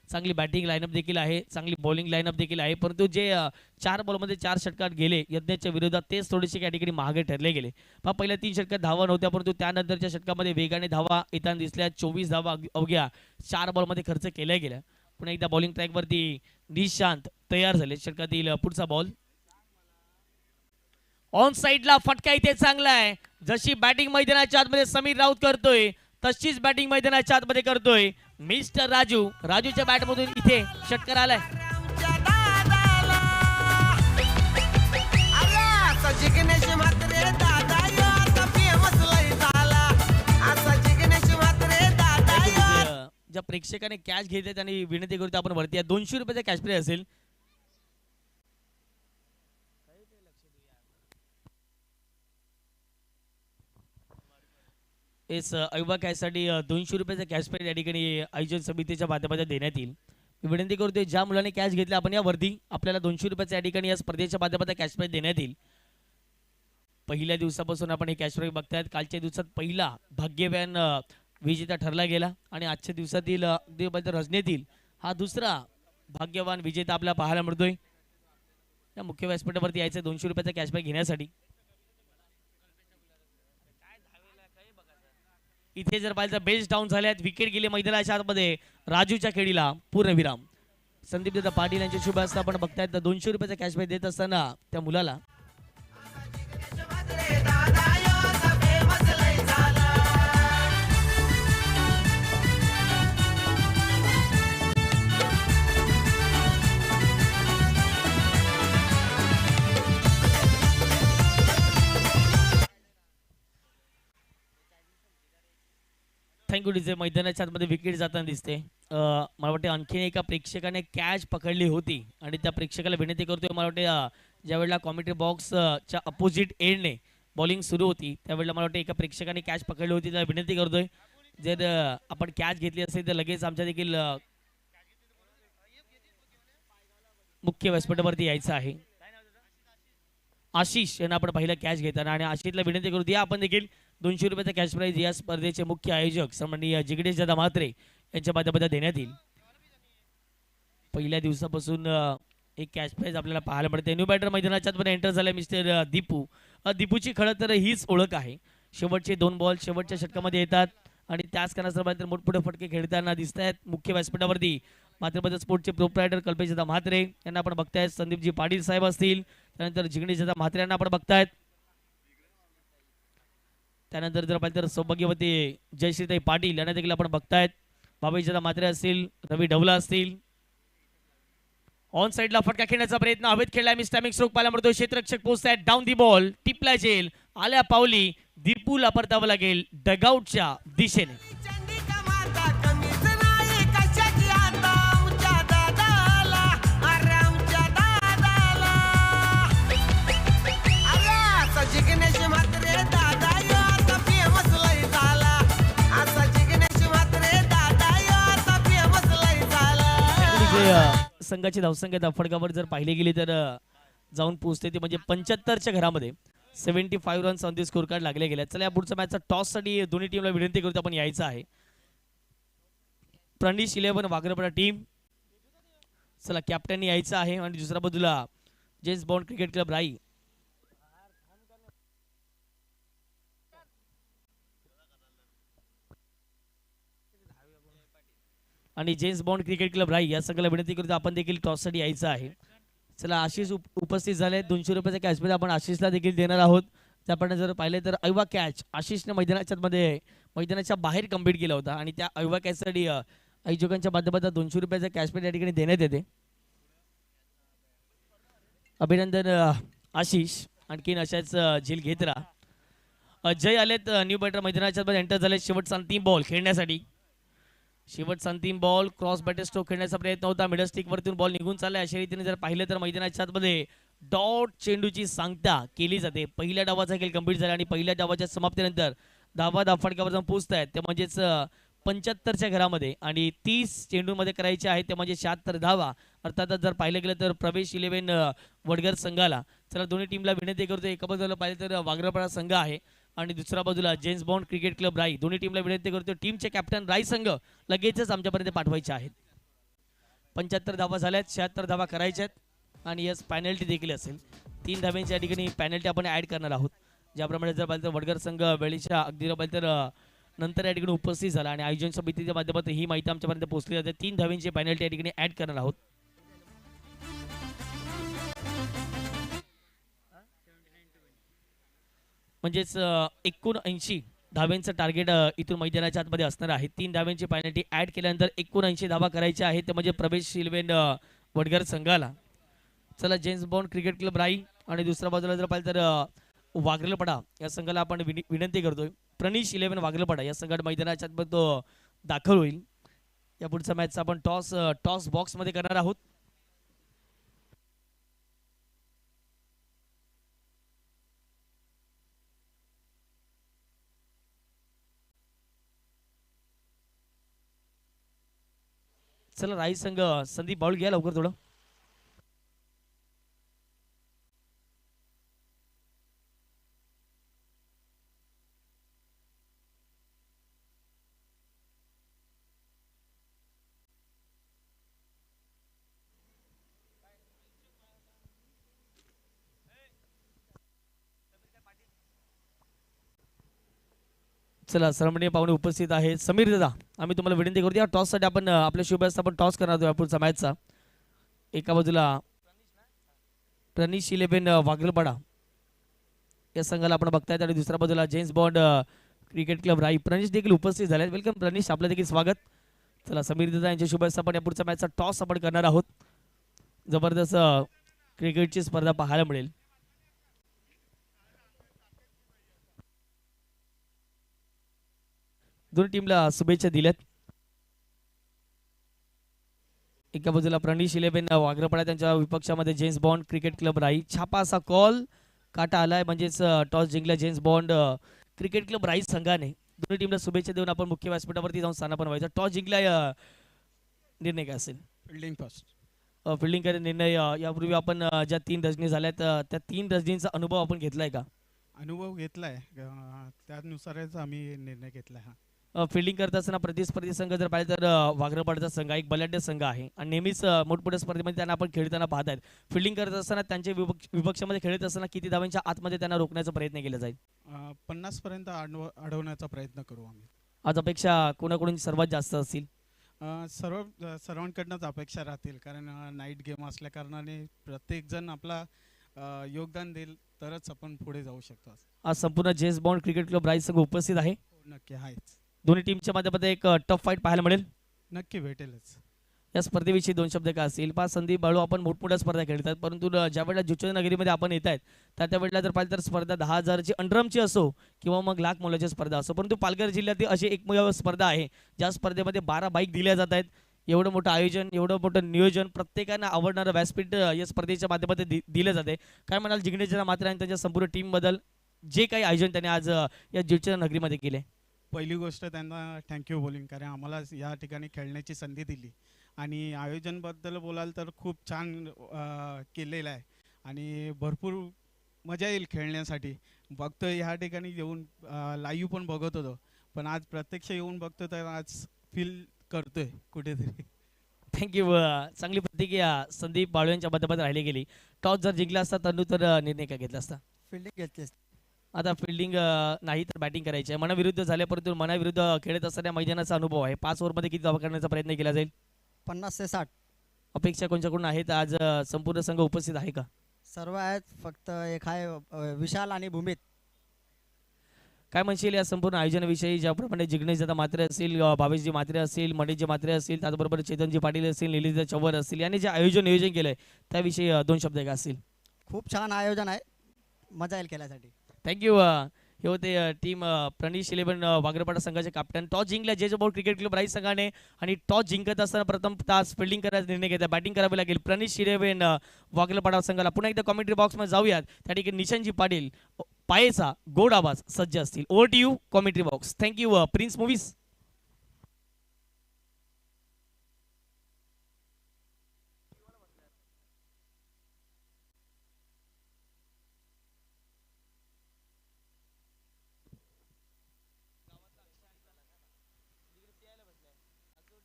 [SPEAKER 1] चांगली बॅटिंग लाईनअप देखील आहे, चांगली बॉलिंग लाईनअप देखील आहे, परंतु जे 4 बॉलमध्ये 4 षटकात गेले यज्ञाच्या विरोधात तेच थोडेसे या ठिकाणी महागे ठरले गेले. पहिल्या 3 षटकात धावा नव्हत्या, परंतु त्यानंतरच्या षटकामध्ये वेगाने धावा येताना दिसल्या. 24 धावा अवघ्या 4 बॉलमध्ये खर्च केल्या गेल्या. पुन्हा एकदा बॉलिंग ट्रॅकवरती निशांत तयार झाले. षटकातील पुढचा बॉल ऑन साइडला फटका इथे चांगला आहे. जशी बॅटिंग मैदानाच्या आतमध्ये समीर राऊत करतोय तशीच बॅटिंग मैदानाच्या आतमध्ये करतोय मिस्टर राजू. राजूच्या बॅटमधून इथे षटकार आलाय. ज्या प्रेक्षकाने कॅश घेतले त्यांनी विनंती करतो आपण वरती 200 रुपयाचा कॅश प्राइज असेल. इस अविभा कॅशसाठी 200 रुपयाचा कॅश प्राइज या ठिकाणी आयोजन समितीच्या माध्यमातून देण्यात येईल. मी विनंती करतोय ज्या मुलाने कॅश घेतले आपण या वरती आपल्याला 200 रुपयाचा या ठिकाणी या स्पर्धेच्या माध्यमातून कॅश प्राइज देण्यात येईल. पहिल्या दिवसापासून आपण हे कॅश प्राइज बघतायत. कालच्या दिवसात पहिला भाग्यवान विजेता ठरला गेला आणि आजच्या दिवसातील रजनीतील हा दुसरा भाग्यवान विजेता आपल्याला पाहायला मिळतोय. या मुख्य व्यासपीठावरती यायचं 200 रुपयाचा कॅश प्राइज घेण्यासाठी. इथे जर पाहिलं बेस डाऊन झाल्यात, विकेट गेले मैदानाच्या आतमध्ये. राजूच्या खेळीला पूर्णविराम. संदीप दादा पाटील यांच्या शुभ हस्ते आपण बघतायत 200 रुपयाचा कॅश प्राइज देत असताना त्या मुलाला थँक्यू डीजे. मैदानाच्या आतमध्ये विकेट जाताना दिसते. मला वाटते आणखीन एका प्रेक्षकाने कॅच पकडली होती आणि त्या प्रेक्षकाला विनंती करतोय. मला वाटते ज्यावेळेला कॉमेंट्री बॉक्सच्या अपोजिट एंडने बॉलिंग सुरू होती त्यावेळेला मला वाटते एका प्रेक्षकाने कॅच पकडली होती. त्याला विनंती करतोय जर आपण कॅच घेतली असेल तर लगेच आमच्या देखील मुख्य व्यासपीठावरती यायचं आहे. आशिष यांना आपण पहिला कॅच घेताना आणि आशिषला विनंती करू द्या आपण देखील 200 रुपयाचा कॅश प्राईज या स्पर्धेचे मुख्य आयोजक सन्माननीय जिगणेश दादा म्हात्रे यांच्या माध्यमातून देण्यात येईल. पहिल्या दिवसापासून एक कॅश प्राईज आपल्याला पाहायला मिळते. न्यू बॅटर मैदानाच्या मध्ये एंटर झाले मिस्टर दीपू. दीपूची खरं तर हीच ओळख आहे. शेवटचे 2 बॉल शेवटच्या षटकामध्ये येतात आणि त्याच कारणास्तव मोठमोठे फटके खेळताना दिसत आहेत मुख्य व्यासपीठावरती. मात्र स्पोर्टचे प्रोप्रायटर कल्पेशदा म्हात्रे यांना आपण बघतायत. संदीपजी पाटील साहेब असतील, त्यानंतर जिगणेशदा म्हात्रे यांना आपण बघतायत. त्यानंतर जर पाहिजे तर सौभाग्यवती जयश्रीताई पाटील यांना देखील आपण बघतायत. बाबाईदादा म्हात्रे असतील, रवी ढवला असतील. ऑन साइडला फटका खेळण्याचा प्रयत्न हवेत खेळलाय. मिस्टॅमिक स्ट्रोक पाहायला मिळतो. क्षेत्ररक्षक पोहोचतायत. डाऊन दी बॉल टिपला जेल आल्या पावली दीपूला परतावं लागेल डगआउटच्या दिशेने. संघाची धावसंख्या फडकावर जर पाहिली गेली तर जाऊन पोहोचते ती म्हणजे 75च्या घरामध्ये 75 runs on the score card लागले गेले. चला या पुढच्या मॅचचा टॉस साठी दोन्ही टीमला विनंती करतो आपण यायचं आहे. प्रणीश 11 वाघरपडा टीम. चला कॅप्टन यायचं आहे आणि दुसऱ्या बाजूला जेम्स बॉन्ड क्रिकेट क्लब राई. आणि जेम्स बॉन्ड क्रिकेट क्लब राई या सगळ्याला विनंती करतो आपण देखील टॉस साठी यायचं आहे. चला आशिष उपस्थित झाले. 200 रुपयाचा कॅश मध्ये आपण आशिषला देखील देणार आहोत. आपण जर पाहिले तर ऐवा कॅच आशिषने मैदानाच्या बाहेर कम्प्लीट केला होता आणि त्या ऐवा कॅचसाठी आयोजकांच्या माध्यमातून 200 रुपयाचा कॅश प्राइज या ठिकाणी देण्यात येते. अभिनंदन आशिष. आणखीन अशाच झील घेत राहा. जय आलेत न्यू बॅटर मैदानाच्या मध्ये एंटर झाले. शेवटचा अंतिम बॉल खेळण्यासाठी. शेवटचा अंतिम बॉल क्रॉस बॅटर स्ट्रोक खेळण्याचा प्रयत्न होता. मिडल स्टिक वरतून बॉल निघून चालला. अशा रीतीने जर पाहिलं तर मैदानाच्या आतमध्ये डॉट चेंडूची सांगता केली जाते. पहिल्या डावाचा खेळ कंप्लीट झाला आणि पहिल्या डावाच्या समाप्तीनंतर धावा फटकावर जाऊन पोहोचतायत ते म्हणजेच 75च्या घरामध्ये आणि 30 चेंडूमध्ये करायचे आहेत ते म्हणजे 76 धावा. अर्थातच जर पाहिलं गेलं तर प्रवेश 11 वडगर संघाला. चला दोन्ही टीमला विनंती करतो. एका बाजूला पाहिलं तर वाघरपाडा संघ आहे आणि दुसऱ्या बाजूला जेम्स बॉन्ड क्रिकेट क्लब राई. दोन्ही टीमला विनंती करतो टीमचे कॅप्टन राई संघ लगेचच आमच्यापर्यंत पाठवायचे आहेत. 75 धावा झाल्यात. 76 धावा करायच्या आहेत आणि यस पॅनल्टी देखील असेल. 3 धाव्यांची या ठिकाणी पॅनल्टी आपण ऍड करणार आहोत. ज्याप्रमाणे जर पाहिलं तर वडगर संघ वेळेच्या अगदी पाहिलं तर नंतर या ठिकाणी उपस्थित झाला आणि आयोजन समितीच्या माध्यमातून ही माहिती आमच्यापर्यंत पोहोचली जाते. 3 धाव्यांची पॅनल्टी या ठिकाणी ऍड करणार आहोत. म्हणजेच 79 धाव्यांचं टार्गेट इथून मैदानाच्या आतमध्ये असणार आहे. 3 धाव्यांची पॅनल्टी ऍड केल्यानंतर 79 धावा करायच्या आहेत ते म्हणजे प्रवेश 11 वडगर संघाला. चला जेम्स बॉन्ड क्रिकेट क्लब राई आणि दुसऱ्या बाजूला जर पाहिलं तर वाघरलपडा या संघाला आपण विनंती करतोय. प्रणीश 11 वाघरलपडा या संघात मैदानाच्या आतमध्ये तो दाखल होईल. या पुढचा मॅचचा आपण टॉस बॉक्स मध्ये करणार आहोत. चला राई संघ संदीप बाऊल घ्या लवकर थोडं. चला सन्माननीय पाहुणे उपस्थित आहेत. समीर दादा आम्ही तुम्हाला विनंती करतो या टॉस साठी आपण आपल्या शुभेच्छा आपण टॉस करणार आहोत पुढचा मॅचचा. एका बाजूला प्रणीश 11 वाघरपाडा या संघाला आपण बघतायत आणि दुसऱ्या बाजूला जेम्स बॉन्ड क्रिकेट क्लब राई. प्रणीश देखील उपस्थित झाले. वेलकम प्रणीश, आपलं देखील स्वागत. चला समीर दादा यांच्या शुभेच्छा आपण या पुढचा मॅचचा टॉस आपण करणार आहोत. जबरदस्त क्रिकेटची स्पर्धा पाहायला मिळेल. दोन्ही टीमला शुभेच्छा दिल्यात. एका बाजूला प्रणीश 11 वाघरपाडा त्यांच्या विपक्षामध्ये जेम्स बॉन्ड क्रिकेट क्लब राई. छापा असा कॉल काटा आलाय म्हणजेच टॉस जिंकला जेम्स बॉन्ड क्रिकेट क्लब राई संघाने. दोन्ही टीमला शुभेच्छा देऊन आपण मुख्य व्यासपीठावरती जाऊन स्थानापन्न व्हायचं. टॉस जिंकला निर्णय काय असेल?
[SPEAKER 2] Fielding first.
[SPEAKER 1] फिल्डिंग करायचा निर्णय यापूर्वी आपण ज्या 3 रजनी झाल्यात त्या 3 रजनींचा अनुभव आपण घेतलाय का?
[SPEAKER 2] अनुभव घेतलाय त्यानुसारच आम्ही निर्णय घेतला हा.
[SPEAKER 1] फिल्डिंग करत असताना प्रतिस्पर्धी संघ जर पाहिलं तर वाघरपाडचा संघ हा एक बलाढ्य संघ आहे आणि नेहमीच मोठमोठ्या स्पर्धेमध्ये त्यांना आपण खेळताना पाहत आहेत. फिल्डिंग करत असताना त्यांच्या विपक्षामध्ये खेळत असताना किती धावांच्या आतमध्ये त्यांना रोखण्याचा प्रयत्न केला जाईल?
[SPEAKER 2] 50 पर्यंत अडवण्याचा प्रयत्न करू आम्ही.
[SPEAKER 1] आज अपेक्षा कोणाकडून सर्वात जास्त असतील?
[SPEAKER 2] सर्वांकडनंच अपेक्षा राहतील, कारण नाईट गेम असल्या कारणाने प्रत्येक जण आपला योगदान देईल तरच आपण पुढे जाऊ शकतो.
[SPEAKER 1] आज संपूर्ण जेस बॉन्ड क्रिकेट क्लब राईज संघ उपस्थित आहे.
[SPEAKER 2] नक्की आहेच.
[SPEAKER 1] दोन्ही टीमच्या माध्यमातून एक टफ फाईट पाहायला मिळेल.
[SPEAKER 2] नक्की भेटेलच.
[SPEAKER 1] या स्पर्धेविषयी 2 शब्द काय असतील? पहा संदीप बाळू, आपण मोठमोठ्या स्पर्धा खेळतात, परंतु ज्या वेळेला जुचंद नगरीमध्ये आपण येत आहेत त्या वेळेला जर पाहिलं तर स्पर्धा 10,000ची अंडरमची असो किंवा मग लाख मोलाची स्पर्धा असो, परंतु पालघर जिल्ह्यातील अशी एकमेव स्पर्धा आहे ज्या स्पर्धेमध्ये 12 बाईक दिल्या जात आहेत. एवढं मोठं आयोजन, एवढं मोठं नियोजन, प्रत्येकानं आवडणारं व्यासपीठ या स्पर्धेच्या माध्यमातून दिलं जाते. काय म्हणाल जिग्नेश मात्र आणि त्यांच्या संपूर्ण टीमबद्दल जे काही आयोजन त्यांनी आज या जुचंद नगरीमध्ये केले?
[SPEAKER 2] पहिली गोष्ट त्यांना थँक्यू बोलिंग, कारण आम्हाला या ठिकाणी खेळण्याची संधी दिली. आणि आयोजनबद्दल बोलाल तर खूप छान केलेलं आहे आणि भरपूर मजा येईल खेळण्यासाठी. बघतो ह्या ठिकाणी येऊन लाईव्ह पण बघत होतो, पण आज प्रत्यक्ष येऊन बघतो तर आज फील करतोय कुठेतरी.
[SPEAKER 1] थँक्यू. चांगली प्रतिक्रिया संदीप बाळू यांच्या माध्यमातून राहिली गेली. टॉस जर जिंकला असता तनु तर निर्णय काय घेतला असता?
[SPEAKER 3] फिल्डिंग घेतली असती.
[SPEAKER 1] आता फिल्डिंग नाही तर बॅटिंग करायची आहे. मनाविरुद्ध झाले, परंतु मनाविरुद्ध खेळत असताना मैदानाचा अनुभव आहे. 5 ओव्हरमध्ये किती धावा करण्याचा प्रयत्न केला जाईल?
[SPEAKER 3] 50 ते 60.
[SPEAKER 1] अपेक्षा कोणच्याकडून आहेत? आज संपूर्ण संघ उपस्थित आहे का?
[SPEAKER 3] सर्व आहेत, फक्त एक आहे विशाल आणि भूमित.
[SPEAKER 1] काय म्हणशील या संपूर्ण आयोजनाविषयी? ज्याप्रमाणे जिग्नेश दादा मात्रे असतील, भावेशजी मात्रे असतील, मणिजी मात्रे असतील, त्याचबरोबर चेतनजी पाटील असतील, निलेशदा चव्हाण असतील, यांनी जे नियोजन केलं आहे त्याविषयी 2 शब्द काय असतील?
[SPEAKER 3] खूप छान आयोजन आहे, मजा येईल खेळायसाठी.
[SPEAKER 1] थँक्यू. हे होते टीम प्रणीश 11 वाघरपाडा संघाचे कॅप्टन. टॉस जिंकल्या जे बोर्ड क्रिकेट क्लब राईज संघाने आणि टॉस जिंकत असताना प्रथम तास फिल्डिंग करायचा निर्णय घेतला. बॅटिंग करावी लागेल प्रणीश 11 वाघरपाडा संघाला. पुन्हा एकदा कॉमेंट्री बॉक्समध्ये जाऊयात. त्या ठिकाणी निशांतजी पाटील पायेचा गोड आवाज सज्ज असतील. Over to you commentary box. Thank you. Prince Movies.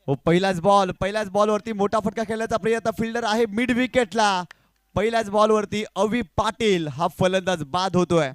[SPEAKER 4] हो, पहिल्याच बॉलवरती मोठा फटका खेळण्याचा प्रयत्न. फिल्डर आहे मिड विकेटला. पहिल्याच बॉलवरती अवी पाटील हा फलंदाज बाद होतोय.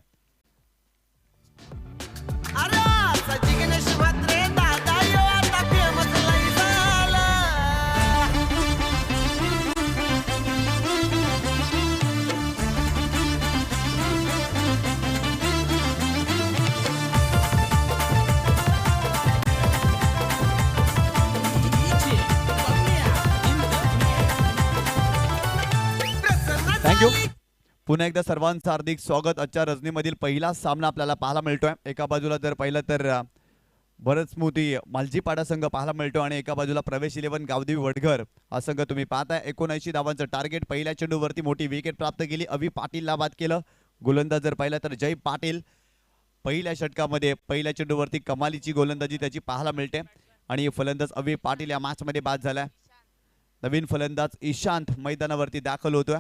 [SPEAKER 4] थँक्यू. पुन्हा एकदा सर्वांचं हार्दिक स्वागत. आजच्या रजनीमधील पहिला सामना आपल्याला पाहायला मिळतोय. एका बाजूला जर पाहिलं तर भरत स्मृती मालजीपाडा संघ पाहायला मिळतो आणि एका बाजूला प्रवेश 11 गावदेवी वडघर हा संघ तुम्ही पाहताय. 79 धावांचं टार्गेट. पहिल्या चेंडूवरती मोठी विकेट प्राप्त केली. अवी पाटीलला बाद केलं. गोलंदाज जर पाहिलं तर जय पाटील पहिल्या षटकामध्ये पहिल्या चेंडूवरती कमालीची गोलंदाजी त्याची पाहायला मिळते आणि फलंदाज अवी पाटील या मॅचमध्ये बाद झालाय. नवीन फलंदाज ईशांत मैदानावरती दाखल होतोय.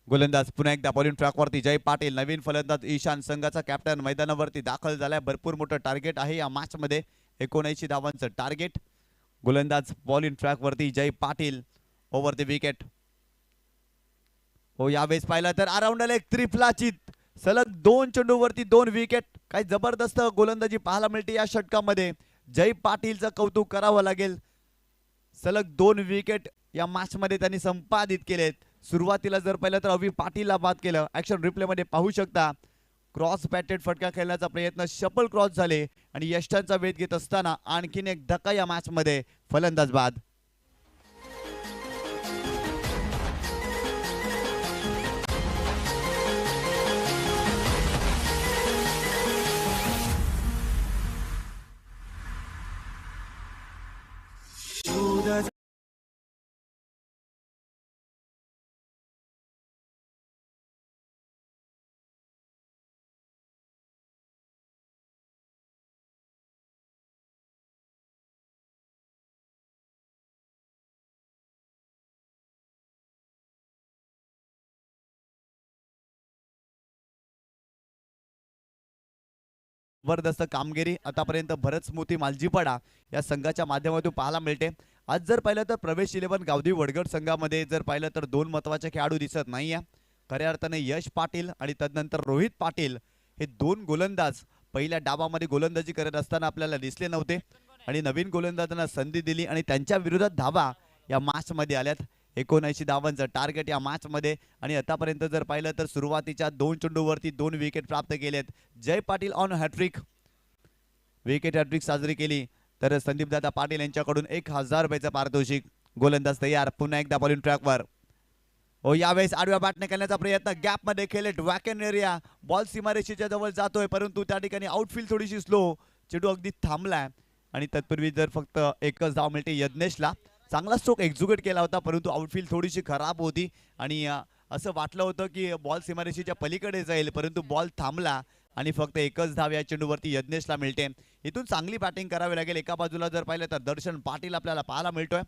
[SPEAKER 4] गोलंदाज पुन्हा एकदा बॉलिंग ट्रॅकवरती जय पाटील. नवीन फलंदाज ईशान संघाचा कॅप्टन मैदानावरती दाखल झालाय. भरपूर मोठं टार्गेट आहे या मॅच मध्ये. 79 धावांचं टार्गेट. गोलंदाज बॉलिंग ट्रॅकवरती Jay Patil. Over the wicket. हो, यावेळेस पाहिलं तर अराउंड एक त्रिफलाची सलग 2 चेंडूवरती 2 विकेट. काही जबरदस्त गोलंदाजी पाहायला मिळते या षटकामध्ये. जय पाटीलचं कौतुक करावं लागेल. सलग 2 विकेट या मॅच मध्ये त्यांनी संपादित केलेत. सुरुवातीला जर पाहिलं तर अवी पाटीलला बाद केलं. ऍक्शन रिप्ले मध्ये पाहू शकता. क्रॉस बॅटेड फटका खेळण्याचा प्रयत्न, शपल क्रॉस झाले आणि यष्टांचा वेध घेत असताना आणखीन एक धक्का या मॅच मध्ये. फलंदाज बाद. जबरदस्त कामगिरी आतापर्यंत भरत स्मृती मालजीपाडा या संघाच्या माध्यमातून पाहायला मिळते. आज जर पाहिलं तर प्रवेश 11 गावदेवी वडगड संघामध्ये जर पाहिलं तर दोन महत्त्वाचे खेळाडू दिसत नाहीये. खऱ्या अर्थाने यश पाटील आणि तदनंतर रोहित पाटील हे दोन गोलंदाज पहिल्या डावामध्ये गोलंदाजी करत असताना आपल्याला दिसले नव्हते आणि नवीन गोलंदाजांना संधी दिली आणि त्यांच्या विरोधात धावा या मॅचमध्ये आल्यात. 79 धावांचं टार्गेट या मॅचमध्ये आणि आतापर्यंत जर पाहिलं तर सुरुवातीच्या 2 चेंडूवरती 2 विकेट प्राप्त केलेत. Jay Patil on hattrick, wicket hattrick साजरी केली तर संदीपदादा पाटील यांच्याकडून 1000 रुपयाचं पारितोषिक. गोलंदाज तयार, पुन्हा एकदा बॉलिंग ट्रॅकवर. हो, यावेळेस आडव्या बॅटने करण्याचा प्रयत्न, गॅप मध्ये खेळत वॅकन एरिया, बॉल सीमारेषेच्या जवळ जातोय परंतु त्या ठिकाणी आउटफील्ड थोडीशी स्लो, चेंडू अगदी थांबलाय आणि तत्पूर्वी जर फक्त एकच धाव मिळते यज्ञेशला. चांगला स्ट्रोक एक्झिक्यूट केला होता परंतु आउटफील्ड थोडीशी खराब होती आणि असं वाटलं होतं की बॉल सीमारेषेच्या पलीकडे जाईल परंतु बॉल थांबला आणि फक्त एकच धाव या चेंडूवरती यज्ञेशला मिळते. इथून चांगली बॅटिंग करावी लागेल. एका बाजूला जर पाहिलं तर दर्शन पाटील आपल्याला पाहायला मिळतोय.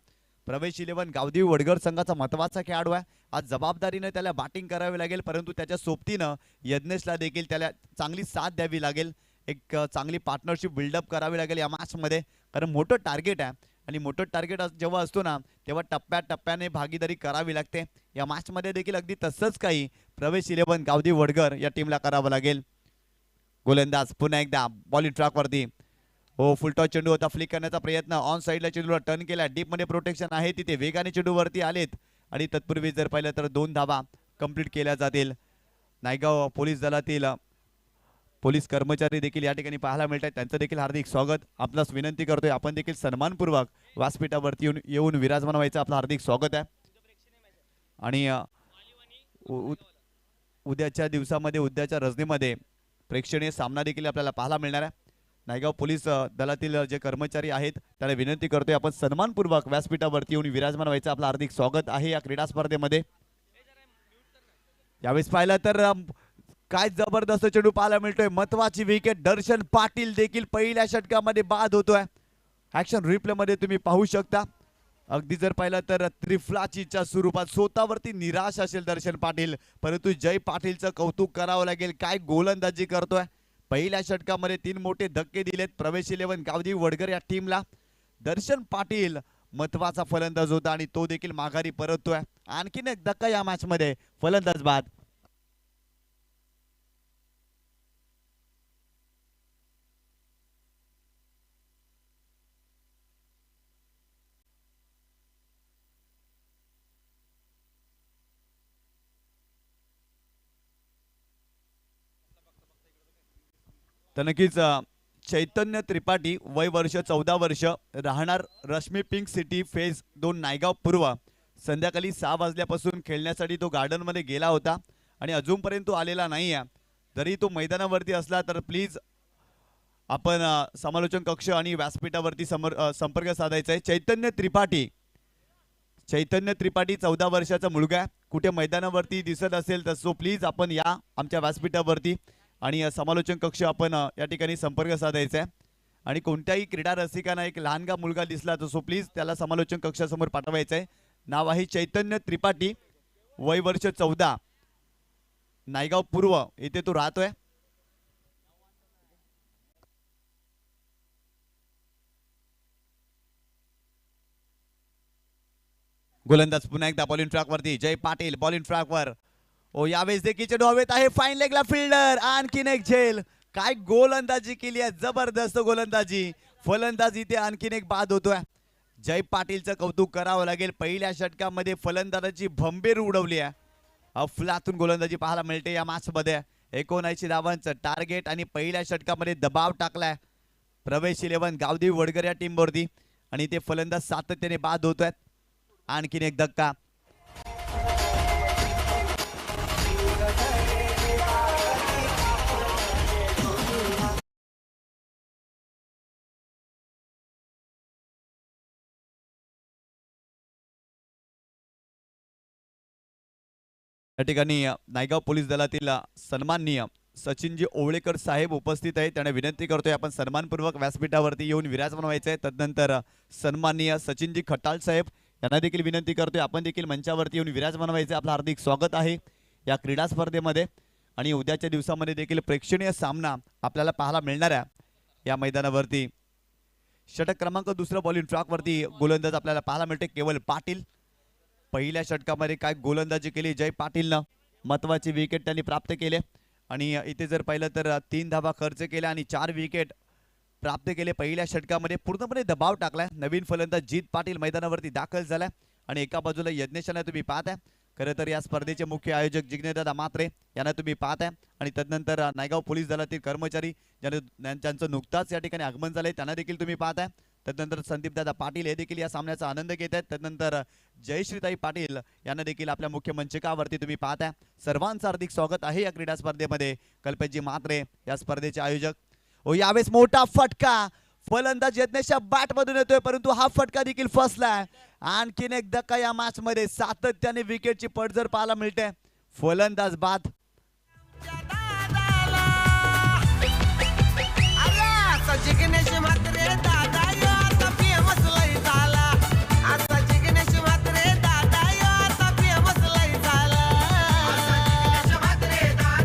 [SPEAKER 4] प्रवेश 11 गावदेवी वडगड संघाचा महत्त्वाचा खेळाडू आहे. आज जबाबदारीने त्याला बॅटिंग करावी लागेल परंतु त्याच्या सोबतीनं यज्ञेशला देखील त्याला चांगली साथ द्यावी लागेल. एक चांगली पार्टनरशिप बिल्डअप करावी लागेल या मॅचमध्ये कारण मोठं टार्गेट आहे आणि मोठं टार्गेट जेव्हा असतो ना तेव्हा टप्प्याटप्प्याने भागीदारी करावी लागते. या मॅचमध्ये देखील अगदी तसंच काही प्रवेश 11 गावदेवी वडगड या टीमला करावं लागेल. गोलंदाज पुन्हा एकदा बॉलिंग ट्रॅकवरती. हो, फुलटॉस चेंडू होता, फ्लिक करण्याचा प्रयत्न, ऑन साईडला चेंडूला टर्न केला, डीप मध्ये प्रोटेक्शन आहे तिथे, वेगाने चेंडूवरती आलेत आणि तत्पूर्वी जर पाहिलं तर 2 धावा कंप्लीट केल्या जातील. नायगाव पोलीस दलातील पोलीस कर्मचारी देखील या ठिकाणी पाहायला मिळतात. त्यांचं देखील हार्दिक स्वागत. आपणास विनंती करतोय आपण देखील सन्मानपूर्वक व्यासपीठावरती येऊन विराजमान व्हायचं आपलं हार्दिक स्वागत आहे. आणि उद्याच्या दिवसामध्ये उद्याच्या रजनीमध्ये प्रेक्षणीय सामना देखील आपल्याला पाहायला मिळणार आहे. नायगाव पोलीस दलातील जे कर्मचारी आहेत त्यांना विनंती करतोय आपण सन्मानपूर्वक व्यासपीठावरती येऊन विराजमान व्हायचं आपलं हार्दिक स्वागत आहे या क्रीडा स्पर्धेमध्ये. यावेळेस पाहिलं तर काय जबरदस्त चेंडू पाहायला मिळतोय, महत्वाची विकेट. दर्शन पाटील देखील पहिल्या षटकामध्ये बाद होतोय. ऍक्शन रिप्ले मध्ये तुम्ही पाहू शकता. अगदी जर पाहिलं तर त्रिफलाचीच्या स्वरूपात स्वतःवरती निराश असेल दर्शन पाटील परंतु जय पाटीलचं कौतुक करावं लागेल. काय गोलंदाजी करतोय. पहिल्या षटकामध्ये 3 मोठे धक्के दिलेत प्रवेश 11 गावदेवी वडगर या टीमला. दर्शन पाटील महत्वाचा फलंदाज होता आणि तो देखील माघारी परततोय. आणखीन एक धक्का या मॅच मध्ये, फलंदाज बाद. तर नक्कीच चैतन्य त्रिपाठी, वय वर्ष 14 वर्ष, राहणार Rashmi pink city phase 2 Naigaon पूर्व. संध्याकाळी 6 वाजल्यापासून खेळण्यासाठी तो गार्डन मध्ये गेला होता आणि अजूनपर्यंत तो आलेला नाही आहे. जरी तो मैदानावरती असला तर प्लीज आपण समालोचन कक्ष आणि व्यासपीठावरती संपर्क साधायचा आहे. चैतन्य त्रिपाठी 14 वर्षाचा मुलगा आहे. कुठे मैदानावरती दिसत असेल तर सो प्लीज आपण या आमच्या व्यासपीठावरती आणि समालोचन कक्ष आपण या ठिकाणी संपर्क साधायचा आहे. आणि कोणत्याही क्रीडा रसिकांना एक लहानगा मुलगा दिसला तर सो प्लीज त्याला समालोचन कक्षासमोर पाठवायचं आहे. नाव आहे चैतन्य त्रिपाठी, वय वर्ष 14, नायगाव पूर्व येथे तो राहतोय. गोलंदाज पुन्हा एकदा बॉलिंग ट्रॅकवरती. जय पाटील बॉलिंग ट्रॅकवर. ओ, यावेळेस देखील चेंडू हवेत आहे, फाईन लेगला फिल्डर, आणखीन एक झेल. काय गोलंदाजी केली आहे, जबरदस्त गोलंदाजी. फलंदाज इथे आणखीन एक बाद होतोय. जय पाटीलचं कौतुक करावं लागेल. पहिल्या षटकामध्ये फलंदाजाची भंबीर उडवली आहे. अफलातून गोलंदाजी पाहायला मिळते या मॅच मध्ये. 79 धावांचं टार्गेट आणि पहिल्या षटकामध्ये दबाव टाकलाय प्रवेश 11 गावदेवी वडगर या टीमवरती आणि ते फलंदाज सातत्याने बाद होत आहेत. आणखीन एक धक्का. या ठिकाणी नायगाव पोलीस दलातील सन्माननीय सचिनजी ओवळेकर साहेब उपस्थित आहेत. त्यांना विनंती करतोय आपण सन्मानपूर्वक व्यासपीठावरती येऊन विराजमान व्हायचं आहे. तदनंतर सन्माननीय सचिनजी खटाळ साहेब यांना देखील विनंती करतोय आपण देखील मंचावरती येऊन विराजमान व्हायचं. आपलं हार्दिक स्वागत आहे या क्रीडा स्पर्धेमध्ये. आणि उद्याच्या दिवसामध्ये देखील प्रेक्षणीय सामना आपल्याला पाहायला मिळणार आहे या मैदानावरती. षटक क्रमांक दुसरा बॉलिंग ट्रॅकवरती गोलंदाज आपल्याला पाहायला मिळते केवल पाटील. पहिल्या षटकामध्ये काय गोलंदाजी केली जय पाटीलनं, महत्वाची विकेट त्यांनी प्राप्त केले आणि इथे जर पाहिलं तर 3 धावा खर्च केल्या आणि 4 विकेट प्राप्त केले. पहिल्या षटकामध्ये पूर्णपणे दबाव टाकलाय. नवीन फलंदाज जीत पाटील मैदानावरती दाखल झालाय आणि एका बाजूला यज्ञेशांना तुम्ही पाहताय. खरं तर या स्पर्धेचे मुख्य आयोजक जिग्नेशदादा म्हात्रे यांना तुम्ही पाहताय आणि तदनंतर नायगाव पोलीस दलातील कर्मचारी ज्यांचं नुकताच या ठिकाणी आगमन झालंय त्यांना देखील तुम्ही पाहताय. तदनंतर संदीपदादा पाटील हे देखील या सामन्याचा आनंद घेत आहेत. तदनंतर जयश्रीताई पाटील यांना देखील आपल्या मुख्य मंचकावरती तुम्ही पाहताय. सर्वांचं हार्दिक स्वागत आहे या क्रीडा स्पर्धेमध्ये. कल्पेशजी म्हात्रे या स्पर्धेचे आयोजक. यावेळेस मोठा फटका फलंदाज यज्ञेशच्या बॅट मधून येतोय परंतु हा फटका देखील फसलाय. आणखीन एक धक्का या मॅच मध्ये. सातत्याने विकेटची पडझड पाहायला मिळते. फलंदाज बाद.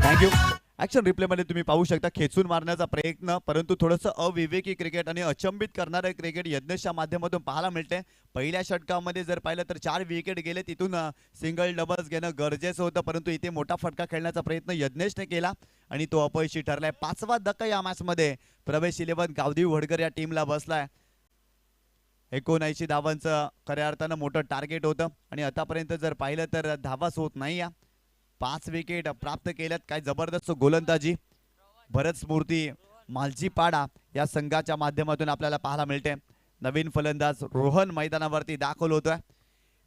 [SPEAKER 4] थँक्यू. ऍक्शन रिप्ले मध्ये तुम्ही पाहू शकता खेचून मारण्याचा प्रयत्न परंतु थोडंसं अविवेकी क्रिकेट आणि अचंबित करणारे क्रिकेट यज्ञेशच्या माध्यमातून पाहायला मिळते. पहिल्या षटकामध्ये जर पाहिलं तर 4 विकेट गेले, तिथून सिंगल डबल्स घेणं गरजेचं होतं परंतु इथे मोठा फटका खेळण्याचा प्रयत्न यज्ञेशने केला आणि तो अपयशी ठरलाय. 5वा धक्का या मॅच मध्ये प्रवेश 11 गावदेव वडकर या टीमला बसलाय. 79 धावांचं खऱ्या अर्थानं मोठं टार्गेट होतं आणि आतापर्यंत जर पाहिलं तर धावाच होत नाही. 5 विकेट प्राप्त केल्यात. काय जबरदस्त गोलंदाजी भरत स्मृती मालजीपाडा या संघाच्या माध्यमातून आपल्याला पाहायला मिळते. नवीन फलंदाज रोहन मैदानावरती दाखल होतोय.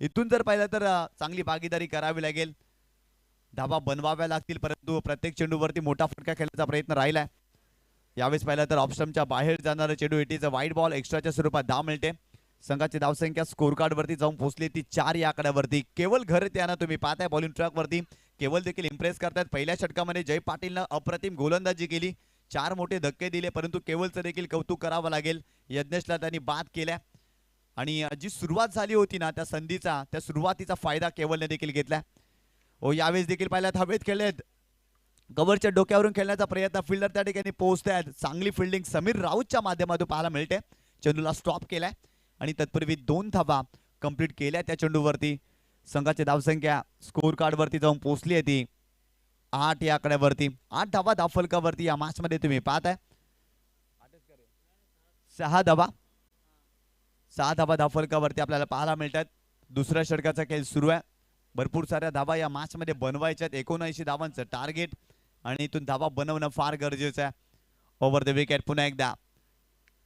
[SPEAKER 4] इथून जर पाहिलं तर चांगली भागीदारी करावी लागेल, धावा बनवाव्या लागतील परंतु प्रत्येक चेंडूवरती मोठा फटका खेळण्याचा प्रयत्न राहिलाय. यावेळेस पाहिलं तर ऑप्शनच्या बाहेर जाणारा चेंडू, it is a wide ball. एक्स्ट्राच्या स्वरूपात धाव मिळते. संघाची धावसंख्या स्कोर कार्ड वरती जाऊन पोहोचली ती 4 या आकड्यावरती. केवल घर त्यांना तुम्ही पाहताय बॉलिंग ट्रॅक वरती. केवल देखील इम्प्रेस करतात. पहिल्या षटकामध्ये जय पाटीलनं अप्रतिम गोलंदाजी केली, 4 मोठे धक्के दिले परंतु केवलचं देखील कौतुक करावं लागेल. यज्ञेशला त्यांनी बाद केल्या आणि जी सुरुवात झाली होती ना त्या संधीचा, त्या सुरुवातीचा फायदा केवलने देखील घेतला. यावेळेस देखील पाहिल्यात हवेत खेळलेत. कव्हरच्या डोक्यावरून खेळण्याचा प्रयत्न, फिल्डर त्या ठिकाणी पोहोचतायत. चांगली फिल्डिंग समीर राऊतच्या माध्यमातून पाहायला मिळते. चेंडूला स्टॉप केलाय आणि तत्पूर्वी 2 धावा कंप्लीट केल्या त्या चेंडूवरती. संघाची धावसंख्या स्कोर कार्ड वरती जाऊन पोहोचली आहे ती 8 या आकड्यावरती. 8 धावा धावफलकावरती या मॅच मध्ये तुम्ही पाहताय. 6 धावा धावफलकावरती आपल्याला पाहायला मिळतात. दुसऱ्या षटकाचा खेळ सुरू आहे. भरपूर साऱ्या धावा या मॅच मध्ये बनवायच्यात. 79 धावांचं टार्गेट आणि इथून धावा बनवणं फार गरजेचं आहे. ओव्हर द विकेट पुन्हा एकदा.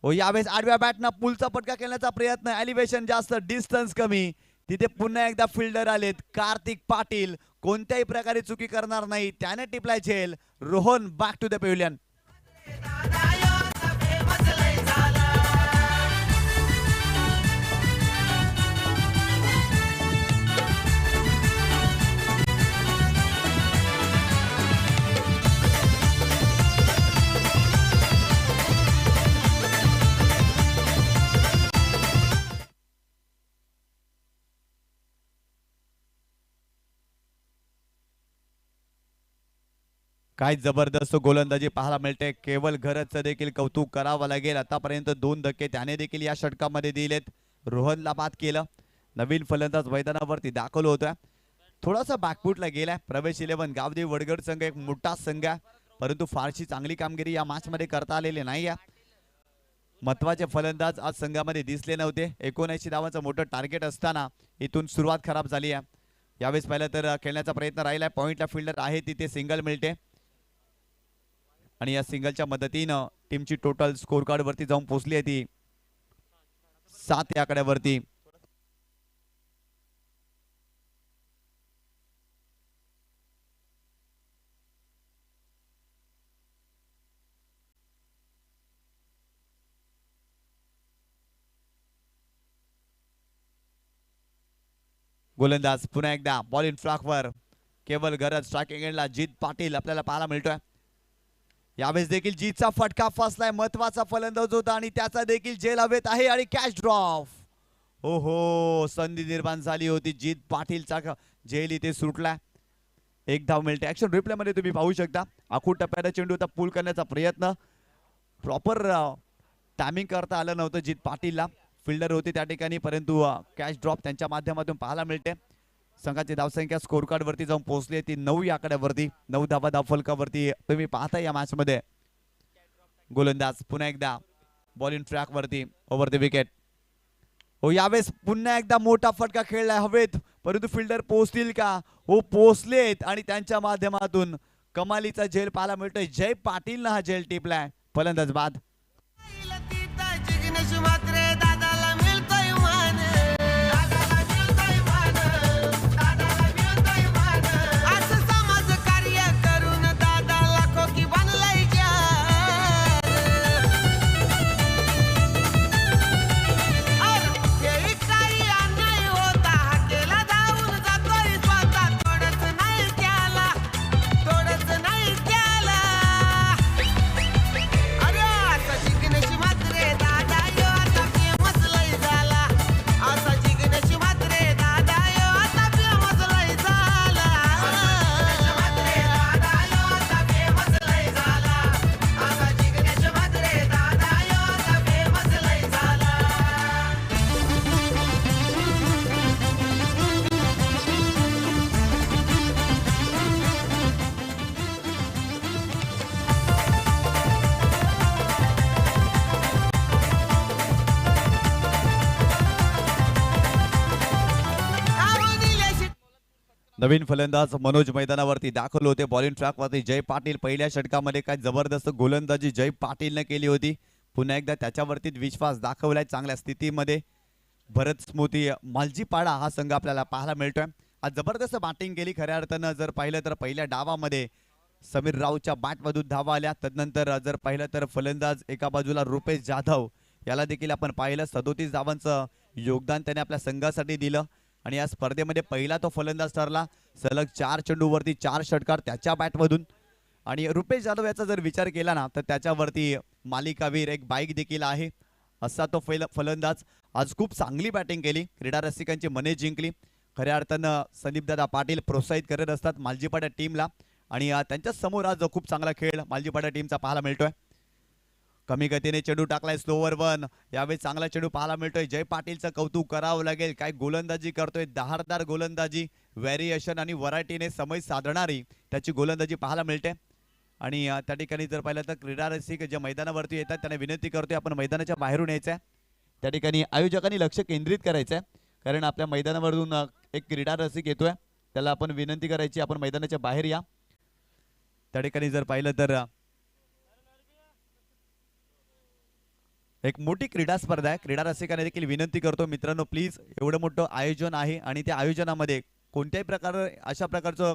[SPEAKER 4] यावेळेस आडव्या बॅटनं पुलचा पटका खेळण्याचा प्रयत्न, एलिव्हेशन जास्त, डिस्टन्स कमी. तिथे पुन्हा एकदा फिल्डर आलेत. कार्तिक पाटील कोणत्याही प्रकारे चुकी करणार नाही, त्याने टिपलाय झेल. Rohan back to the pavilion. काय जबरदस्त गोलंदाजी पाहायला मिळते. केवल घरचं देखील कौतुक करावं लागेल. आतापर्यंत 2 धक्के त्याने देखील या षटकामध्ये दिलेत. रोहनला बाद केलं. नवीन फलंदाज मैदानावरती दाखल होतोय. थोडासा बॅकफुटला गेलाय. प्रवेश 11 गावदेव वडगड संघ एक मोठा संघ आहे परंतु फारशी चांगली कामगिरी या मॅच मध्ये करता आलेली नाही. महत्वाचे फलंदाज आज संघामध्ये दिसले नव्हते. 79 धावांचं मोठं टार्गेट असताना इथून सुरुवात खराब झाली आहे. यावेळेस पाहिलं तर खेळण्याचा प्रयत्न राहिलाय. पॉइंटला फिल्डर आहे तिथे सिंगल मिळते आणि या सिंगलच्या मदतीनं टीमची टोटल स्कोर कार्ड वरती जाऊन पोहोचली आहे ती 7 या आकड्यावरती. गोलंदाज पुन्हा एकदा बॉल इन फ्लॉकवर. केवल गरज स्ट्रायकिंग एंडला जीत पाटील आपल्याला पाहायला मिळतोय. यावेळेस देखील जीतचा फटका फसलाय. महत्वाचा फलंदाज होता आणि त्याचा देखील झेल हवेत आहे आणि कॅच ड्रॉप. संधी निर्माण झाली होती. जीत पाटीलचा झेल इथे सुटलाय. एक धाव मिळते. ऍक्शन रिप्ले मध्ये तुम्ही पाहू शकता आखूड टप्प्याने चेंडू होता पूल करण्याचा प्रयत्न प्रॉपर टायमिंग करता आलं नव्हतं जित पाटीलला. फिल्डर होते त्या ठिकाणी परंतु कॅच ड्रॉप त्यांच्या माध्यमातून पाहायला मिळते. संघाची धावसंख्या स्कोर कार्ड वरती जाऊन पोहोचली ती 9 या आकड्यावरती. 9 धावा धावफलकावरती तुम्ही पाहता या मॅच मध्ये. गोलंदाज पुन्हा एकदा बॉलिंग ट्रॅक वरती ओव्हर द विकेट. हो यावेळेस पुन्हा एकदा मोठा फटका खेळलाय हवेत परंतु फिल्डर पोहोचतील का? हो पोहोचलेत आणि त्यांच्या माध्यमातून कमालीचा झेल पाहायला मिळतोय. जय पाटीलनं हा झेल टिपलाय. फलंदाज बाद. नवीन फलंदाज मनोज मैदानावरती दाखल होते. बॉलिंग ट्रॅकवरती जय पाटील. पहिल्या षटकामध्ये काय जबरदस्त गोलंदाजी जय पाटीलने केली होती. पुन्हा एकदा त्याच्यावरती विश्वास दाखवलाय. चांगल्या स्थितीमध्ये भरत स्मृती मालजीपाडा हा संघ आपल्याला पाहायला मिळतोय. आज जबरदस्त बॅटिंग केली खऱ्या अर्थानं. जर पाहिलं तर पहिल्या डावामध्ये समीर राऊच्या बॅटमधून धावा आल्या. तदनंतर जर पाहिलं तर फलंदाज एका बाजूला रुपेश जाधव याला देखील आपण पाहिलं 37 धावांचं योगदान त्याने आपल्या संघासाठी दिलं आणि या स्पर्धेमध्ये पहिला तो फलंदाज ठरला. सलग 4 चेंडूवरती 4 षटकार त्याच्या बॅटमधून. आणि रुपेश जाधव याचा जर विचार केला ना तर त्याच्यावरती मालिकावीर एक बाईक देखील आहे असा तो फलंदाज. आज खूप चांगली बॅटिंग केली. क्रीडा रसिकांची मने जिंकली. खऱ्या अर्थानं संदीपदादा पाटील प्रोत्साहित करत असतात मालजीपाडा टीमला आणि त्यांच्या समोर आज खूप चांगला खेळ मालजीपाडा टीमचा पाहायला मिळतोय. कमी गतीने चेंडू टाकलाय स्लोवर 1. यावेळी चांगला चेंडू पाहायला मिळतोय. जय पाटीलचं कौतुक करावं लागेल. काय गोलंदाजी करतोय. धारदार गोलंदाजी व्हेरिएशन आणि व्हरायटीने समय साधणारी त्याची गोलंदाजी पाहायला मिळते. आणि त्या ठिकाणी जर पाहिलं तर क्रीडा रसिक जे मैदानावरती येतात त्यांना विनंती करतोय आपण मैदानाच्या बाहेरून यायचं आहे. त्या ठिकाणी आयोजकांनी लक्ष केंद्रित करायचं आहे कारण आपल्या मैदानावरून एक क्रीडा रसिक येतोय. त्याला आपण विनंती करायची आपण मैदानाच्या बाहेर या. त्या ठिकाणी जर पाहिलं तर एक मोठी क्रीडा स्पर्धा आहे. क्रीडा रसिकांना देखील विनंती करतो मित्रांनो प्लीज एवढं मोठं आयोजन आहे आणि त्या आयोजनामध्ये कोणत्याही अशा प्रकारचं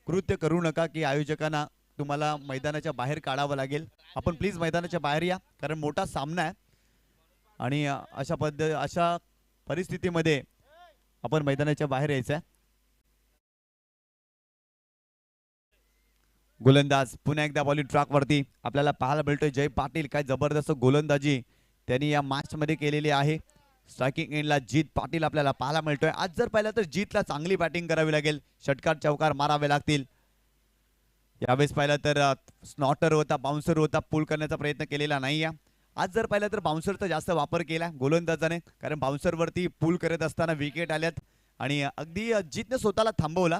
[SPEAKER 4] कृत्य करू नका की आयोजकांना तुम्हाला मैदानाच्या बाहेर काढावं लागेल. आपण प्लीज मैदानाच्या बाहेर या कारण मोठा सामना आहे आणि अशा परिस्थितीमध्ये आपण मैदानाच्या बाहेर यायचं आहे. गोलंदाज पुन्हा एकदा बॉलिंग ट्रॅक वरती आपल्याला पाहायला मिळतोय. जय पाटील काय जबरदस्त गोलंदाजी त्यांनी या मॅच मध्ये केलेली आहे. स्ट्रायकिंग एंडला जीत पाटील आपल्याला पाहायला मिळतोय. आज जर पाहिलं तर जीतला चांगली बॅटिंग करावी लागेल. षटकार चौकार मारावे लागतील. यावेळेस पाहिलं तर स्नॉटर होता बाउन्सर होता पूल करण्याचा प्रयत्न केलेला नाही. आज जर पाहिलं तर बाउन्सरचा जास्त वापर केला गोलंदाजाने कारण बाउन्सर वरती पूल करत असताना विकेट आल्यात आणि अगदी जीतने स्वतःला थांबवला.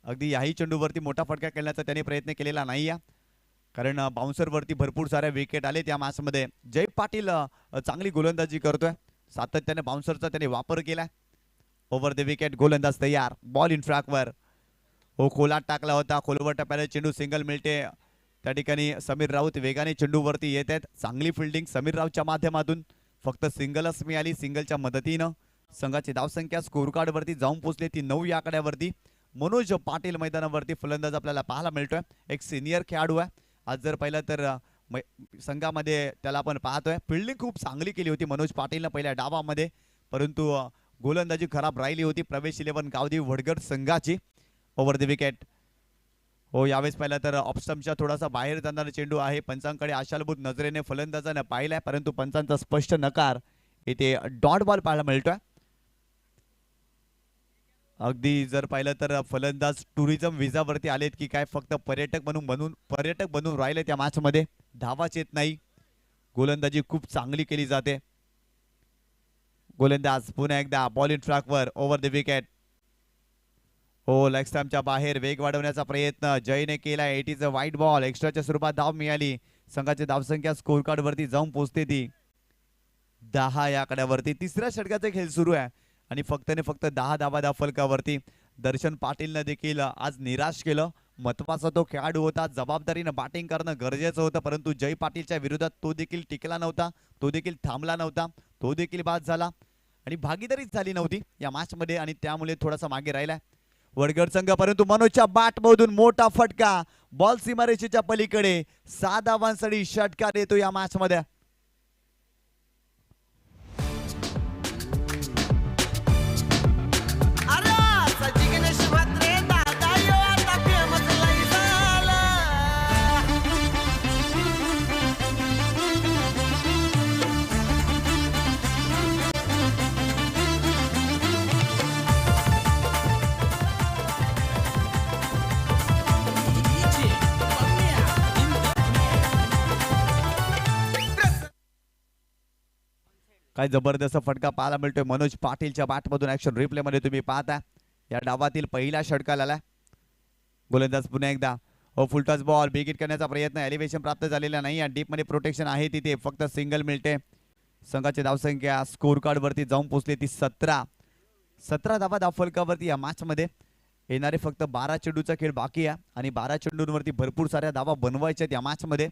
[SPEAKER 4] अगदी याही चेंडूवरती मोठा फटका खेळण्याचा त्याने प्रयत्न केलेला नाही कारण बाउन्सर वरती भरपूर साऱ्या विकेट आले त्या मॅच मध्ये. जय पाटील चांगली गोलंदाजी करतोय. सातत्याने बाउन्सरचा त्याने वापर केलाय. ओव्हर द विकेट गोलंदाज तयार. बॉल इन ट्रॅकवर हो खोलात टाकला होता. खोलवर टप्प्याने चेंडू सिंगल मिळते. त्या ठिकाणी समीर राऊत वेगाने चेंडूवरती येत आहेत. चांगली फिल्डिंग समीर राऊतच्या माध्यमातून. फक्त सिंगलच मिळाली. सिंगलच्या मदतीनं संघाची धावसंख्या स्कोर कार्ड वरती जाऊन पोहोचली ती 9 या आकड्यावरती. मनोज पाटील मैदानावरती फलंदाज आपल्याला पाहायला मिळतोय. एक सिनियर खेळाडू आहे. आज जर पाहिलं तर संघामध्ये त्याला आपण पाहतोय. फिल्डिंग खूप चांगली केली होती मनोज पाटीलनं पहिल्या डावामध्ये परंतु गोलंदाजी खराब राहिली होती प्रवेश 11 गावदेवी वडगड संघाची. ओव्हर द विकेट हो यावेळेस पाहिलं तर ऑफस्टम्पच्या थोडासा बाहेर जाणारा चेंडू आहे. पंचांकडे आशालभूत नजरेने फलंदाजाने पाहिलाय परंतु पंचांचा स्पष्ट नकार. इथे डॉट बॉल पाहायला मिळतोय. अगदी जर पाहिलं तर फलंदाज टुरिझम व्हिसावरती आलेत की काय फक्त पर्यटक बनून राहिले त्या मॅच मध्ये. धावाच येत नाही. गोलंदाजी खूप चांगली केली जाते. गोलंदाज पुन्हा एकदा बॉल इन ट्रॅकवर ओव्हर द विकेट. हो लेग स्टंपच्या बाहेर वेग वाढवण्याचा प्रयत्न जयने केला. इट इज अ वाईट बॉल. एक्स्ट्राच्या स्वरूपात धाव मिळाली. संघाची धावसंख्या स्कोर कार्ड वरती जाऊन पोहोचते ती 10 या आकड्यावरती. तिसऱ्या षटकाचा खेळ सुरू आहे आणि फक्त 10 धावा धाव फलकावरती. दर्शन पाटीलनं देखील आज निराश केलं. महत्वाचा तो खेळाडू होता. जबाबदारीनं बॅटिंग करणं गरजेचं होतं परंतु जय पाटीलच्या विरोधात तो देखील टिकला नव्हता. तो देखील थांबला नव्हता. तो देखील बाद झाला आणि भागीदारीच झाली नव्हती या मॅच मध्ये आणि त्यामुळे थोडासा मागे राहिला वडगड संघ. परंतु मनोजच्या बॅट मधून मोठा फटका. बॉल सीमारेषेच्या पलीकडे 6 धावांसाठी षटकार येतो या मॅच मध्ये. काय जबरदस्त फटका पाहायला मिळतोय मनोज पाटीलच्या बॅट मधून. ऍक्शन रिप्ले मध्ये तुम्ही पाहता या डावातील पहिला षटकार आला. गोलंदाज पुन्हा एकदा फुल टॉस बॉल बिग हिट करण्याचा प्रयत्न. एलिव्हेशन प्राप्त झालेला नाही. डीप मध्ये प्रोटेक्शन आहे तिथे. फक्त सिंगल मिळते. संघाची धावसंख्या स्कोर कार्ड वरती जाऊन पोहोचली ती 17 धावा धाव फलकावरती. या मॅच मध्ये येणारे फक्त 12 चेंडूचा खेळ बाकी आहे आणि 12 चेंडूंवरती भरपूर साऱ्या धावा बनवायच्या या मॅच मध्ये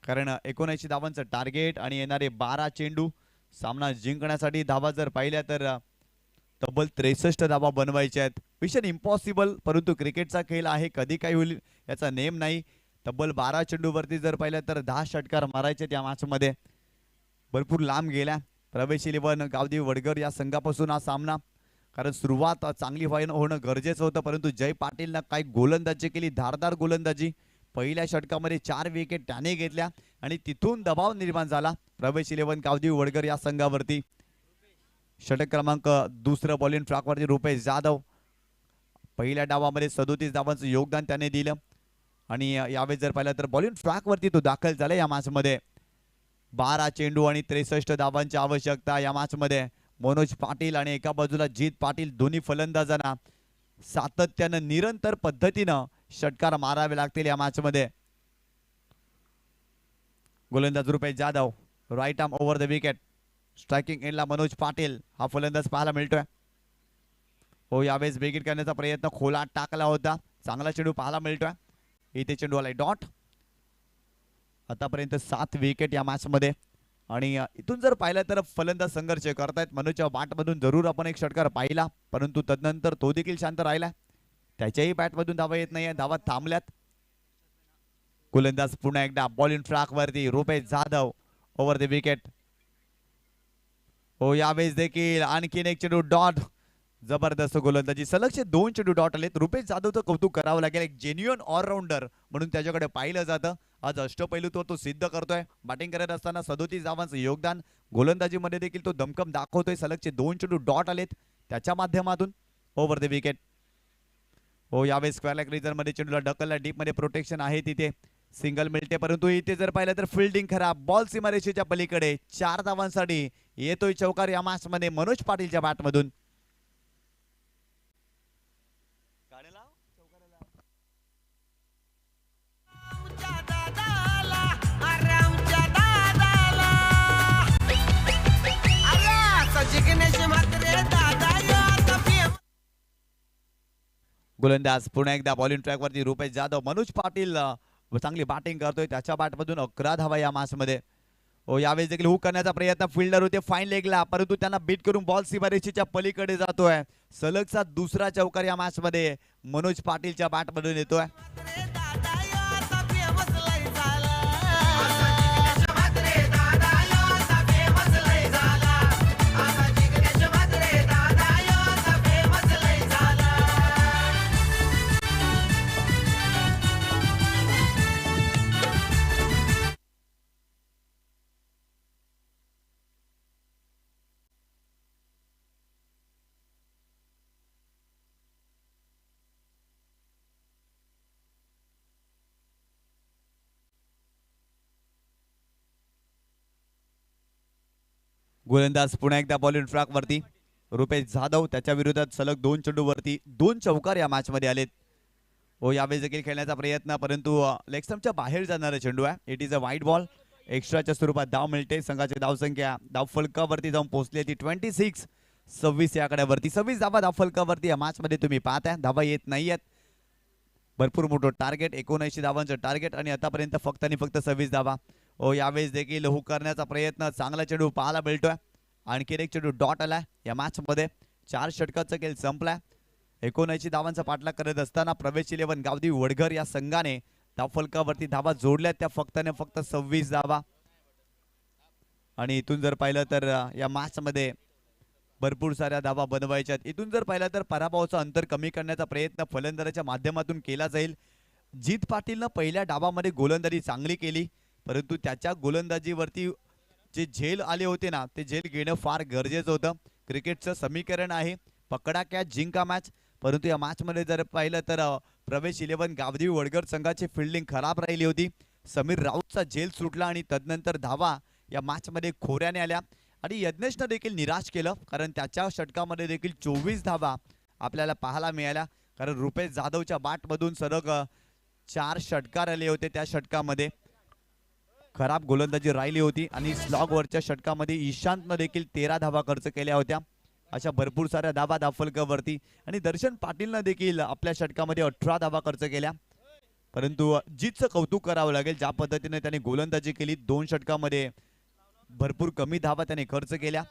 [SPEAKER 4] कारण 79 धावांचं टार्गेट आणि येणारे 12 चेंडू. सामना जिंकण्यासाठी धावा जर पाहिल्या तर तब्बल 63 धावा बनवायच्या आहेत. मिशन इम्पॉसिबल परंतु क्रिकेटचा खेळ आहे. कधी काय होईल याचा नेम नाही. तब्बल 12 चेंडूवरती जर पाहिलं तर 10 षटकार मारायचे त्या मॅच मध्ये. भरपूर लांब गेला. प्रवेश 11 गावदेवी वडगर या संघापासून हा सामना कारण सुरुवात चांगली होणं गरजेचं होतं परंतु जय पाटीलनं काय गोलंदाजी केली. धारदार गोलंदाजी. पहिल्या षटकामध्ये 4 विकेट त्याने घेतल्या आणि तिथून दबाव निर्माण झाला प्रवेश 11 गावदेवी वडगर या संघावरती. षटक क्रमांक दुसरं बॉलिंग ट्रॅकवरती रुपेश जाधव. पहिल्या डावामध्ये 37 धावांचं योगदान त्याने दिलं आणि यावेळेस जर पाहिलं तर बॉलिंग ट्रॅकवरती तो दाखल झाला या मॅच मध्ये. 12 चेंडू आणि 63 धावांची आवश्यकता या मॅच मध्ये. मनोज पाटील आणि एका बाजूला जीत पाटील दोन्ही फलंदाजांना सातत्यानं निरंतर पद्धतीनं षटकार मारावे लागतील या मॅच मध्ये. गोलंदाज Rupesh Jadhav right arm over the wicket. Striking एंडला मनोज पाटील हा फलंदाज पाहायला मिळतोय. हो यावेळेस बेगिट करण्याचा प्रयत्न खोला टाकला होता. चांगला चेंडू पाहायला मिळतोय. इथे चेंडू आलाय डॉट. आतापर्यंत 7 विकेट या मॅच मध्ये आणि इथून जर पाहिलं तर फलंदाज संघर्ष करतायत. मनोजच्या बॅट मधून जरूर आपण एक षटकार पाहिला परंतु तदनंतर तो देखील शांत राहिला. त्याच्याही बॅट मधून धावा येत नाहीये. धावा थांबल्यात. गोलंदाज पुन्हा एकदा बॉल इन ट्रॅक वरती Rupesh Jadhav over the wicket. हो यावेळेस देखील आणखीन एक चेंडू डॉट. जबरदस्त गोलंदाजी. सलगचे 2 चेंडू डॉट आलेत. रुपेश जाधवचं कौतुक करावं लागेल. एक जेन्युइन ऑलराऊंडर म्हणून त्याच्याकडे पाहिलं जातं. आज अष्टपैलू तो सिद्ध करतोय. बॅटिंग करत असताना 37 धावांचं योगदान. गोलंदाजीमध्ये देखील तो दमकम दाखवतोय. सलगचे 2 चेंडू डॉट आलेत त्याच्या माध्यमातून ओव्हर द विकेट. हो यावेळेस स्क्वेअर लेग रिजन मध्ये चेंडूला ढकलला. डीप मध्ये प्रोटेक्शन आहे तिथे. सिंगल मिळते परंतु इथे जर पाहिलं तर फिल्डिंग खराब. बॉल सीमारेषेच्या पलीकडे 4 धावांसाठी येतोय चौकार या मॅच मध्ये मनोज पाटीलच्या बॅट मधून. गोलंदाज पुन्हा एकदा बॉलिंग ट्रॅक वरती रुपेश जाधव. मनोज पाटील चांगली बॅटिंग करतोय. त्याच्या बॅट मधून 11 धावा या मॅच मध्ये. हो यावेळेस देखील हुक करण्याचा प्रयत्न. फिल्डर होते फाईन लेगला परंतु त्यांना बीट करून बॉल सीमारेषेच्या पलीकडे जातोय. सलगचा दुसरा चौकार या मॅच मध्ये मनोज पाटीलच्या बॅट मधून येतोय. गोलंदाज पुन्हा एकदा बॉलिंग ट्रॅक वरती रुपेश जाधव त्याच्या विरोधात सलग 2 चेंडूवरती 2 चौकार या मॅच मध्ये आलेत. हो यावेळी देखील खेळण्याचा प्रयत्न परंतु लेग स्टंपच्या बाहेर जाणारा चेंडू आहे. It is a wide ball. एक्स्ट्राच्या स्वरूपात धाव मिळते. संघाची धावसंख्या धाव फलकावरती जाऊन पोहोचली ती 26 या आकड्यावरती. 26 धावा धाव फलकावरती या मॅच मध्ये तुम्ही पाहताय. धावा येत नाहीयेत. भरपूर मोठं टार्गेट 79 धावांचं टार्गेट आणि आतापर्यंत फक्त आणि फक्त 26 धावा. हो यावेळेस देखील हुक करण्याचा प्रयत्न चांगला चेंडू पाहायला मिळतोय. आणखी एक चेंडू डॉट आलाय या मॅच मध्ये. 4 षटकाचा खेळ संपलाय. 79 धावांचा पाठलाग करत असताना प्रवेश 11 गावदेवी वडघर या संघाने धावफलकावरती धावा जोडल्या त्या फक्त आणि फक्त 26 धावा. आणि इथून जर पाहिलं तर या मॅच मध्ये भरपूर साऱ्या धावा बनवायच्या. इथून जर पाहिलं तर पराभवाचं अंतर कमी करण्याचा प्रयत्न फलंदाजाच्या माध्यमातून केला जाईल. जीत पाटीलनं पहिल्या डावामध्ये गोलंदाजी चांगली केली परंतु त्याच्या गोलंदाजीवरती जे झेल आले होते ना ते झेल घेणं फार गरजेचं होतं. क्रिकेटचं समीकरण आहे पकडा कॅच जिंका मॅच. परंतु या मॅच मध्ये जर पाहिलं तर प्रवेश 11 गावदेवी वडघर संघाची फिल्डिंग खराब राहिली होती. समीर राऊतचा झेल सुटला आणि तदनंतर धावा या मॅच मध्ये खोऱ्याने आल्या आणि यज्ञेशनं देखील निराश केलं कारण त्याच्या षटकामध्ये देखील 24 धावा आपल्याला पाहायला मिळाल्या. कारण रुपेश जाधवच्या बॅटमधून सलग 4 षटकार आले होते. त्या षटकामध्ये खराब गोलंदाजी राहिली होती आणि स्लॉग वरच्या षटकामध्ये ईशांतनं देखील 13 धावा खर्च केल्या होत्या. अशा भरपूर साऱ्या धावा धावफलकावरती आणि दर्शन पाटीलनं देखील आपल्या षटकामध्ये 18 धावा खर्च केल्या. परंतु जीतचं कौतुक करावं लागेल ज्या पद्धतीने त्याने गोलंदाजी केली. 2 षटकामध्ये भरपूर कमी धावा त्याने खर्च केल्या.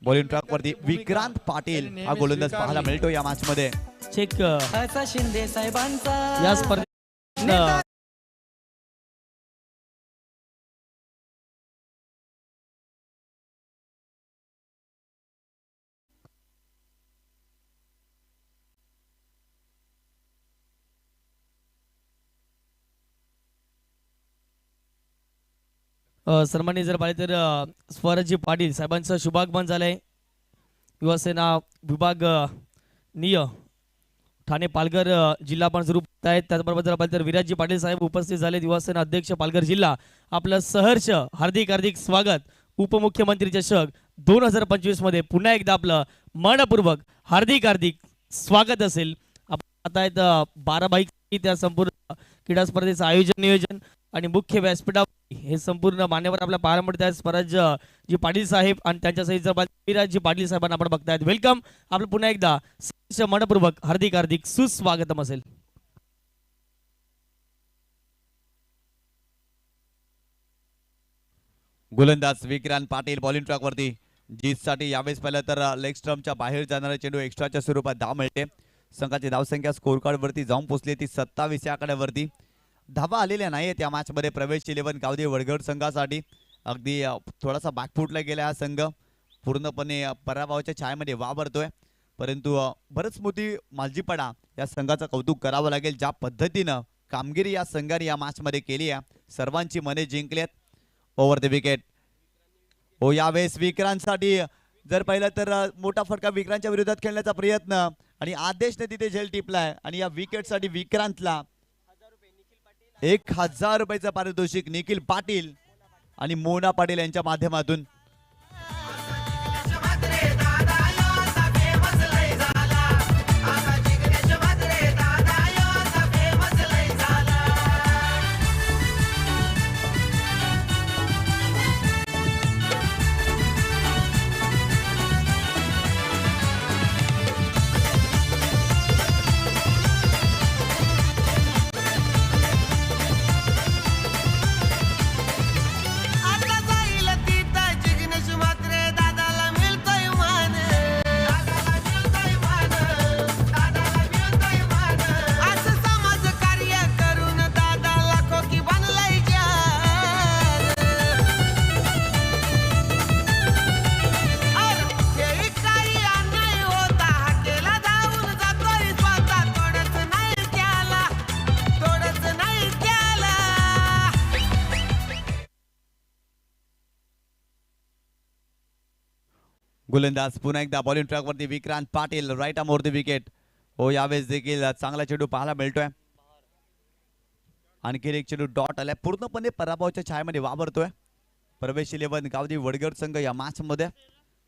[SPEAKER 4] बॉलिंग ट्रॅक वरती विक्रांत पाटील हा गोलंदाज पाहायला मिळतो या मॅच मध्ये.
[SPEAKER 1] चेक
[SPEAKER 3] शिंदे साहेबांचा
[SPEAKER 1] या स्पर्धेत सन्माननीय जर पाहिले तर स्वराज्य पाटील साहेबांचं शुभागमन झालंय. युवासेना विभाग निय ठाणे पालघर जिल्हा पण सुरू आहेत. त्याचबरोबर जर पाहिलं तर विराजजी पाटील साहेब उपस्थित झाले. युवासेना अध्यक्ष पालघर जिल्हा आपलं सहर्ष हार्दिक हार्दिक स्वागत. उपमुख्यमंत्री चषक 2025 मध्ये पुन्हा एकदा आपलं मनपूर्वक हार्दिक हार्दिक स्वागत असेल. आपण आता आहेत 12 बाईक त्या संपूर्ण क्रीडा स्पर्धेचं आयोजन नियोजन आणि मुख्य व्यासपीठावर हे संपूर्ण मान्यवर आपल्या पाहायला मिळत आहेत. स्वराज्यजी पाटील साहेब आणि त्यांच्या सहित विराजजी पाटील साहेबांना आपण बघतायत. वेलकम. आपलं पुन्हा एकदा मनपूर्वक हार्दिक हार्दिक सुस्वागतम असेल.
[SPEAKER 4] गोलंदाज विक्रांत पाटील बॉलिंग ट्रॅक वरती. जीतसाठी यावेळेस पाहिलं तर लेग स्टंपच्या बाहेर जाणारा चेंडू एक्स्ट्राच्या स्वरूपात धाव मिळते. संघाची धावसंख्या स्कोर कार्ड वरती जाऊन पोहोचली ती 27 या आकड्यावरती. धावा आलेल्या नाहीत या मॅच मध्ये. प्रवेश 11 गावदेवी वडघर संघासाठी अगदी थोडासा बॅकफुटला गेला हा संघ. पूर्णपणे पराभवाच्या छायेमध्ये वावरतोय. परंतु बरंच मोठी मालजीपणा या संघाचं कौतुक करावं लागेल. ज्या पद्धतीनं कामगिरी या संघाने या मॅच मध्ये केली आहे. सर्वांची मने जिंकलेत. Over the wicket. हो यावेळेस विक्रांतसाठी जर पाहिलं तर मोठा फटका विक्रांतच्या विरोधात खेळण्याचा प्रयत्न आणि आदेशने तिथे झेल टिपलाय आणि या विकेटसाठी विक्रांतला 1000 रुपयाचं पारितोषिक निखिल पाटील आणि मोना पाटील यांच्या माध्यमातून. गोलंदाज पुन्हा एकदा बॉलिंग ट्रॅक वरती Vikrant Patil right arm over the wicket. हो यावेळेस देखील चांगला चेंडू पाहायला मिळतोय. आणखी एक चेंडू डॉट आलाय. पूर्णपणे पराभवाच्या छायेमध्ये वावरतोय. प्रवेश 11 गावदेवी वडगड संघ या मॅच मध्ये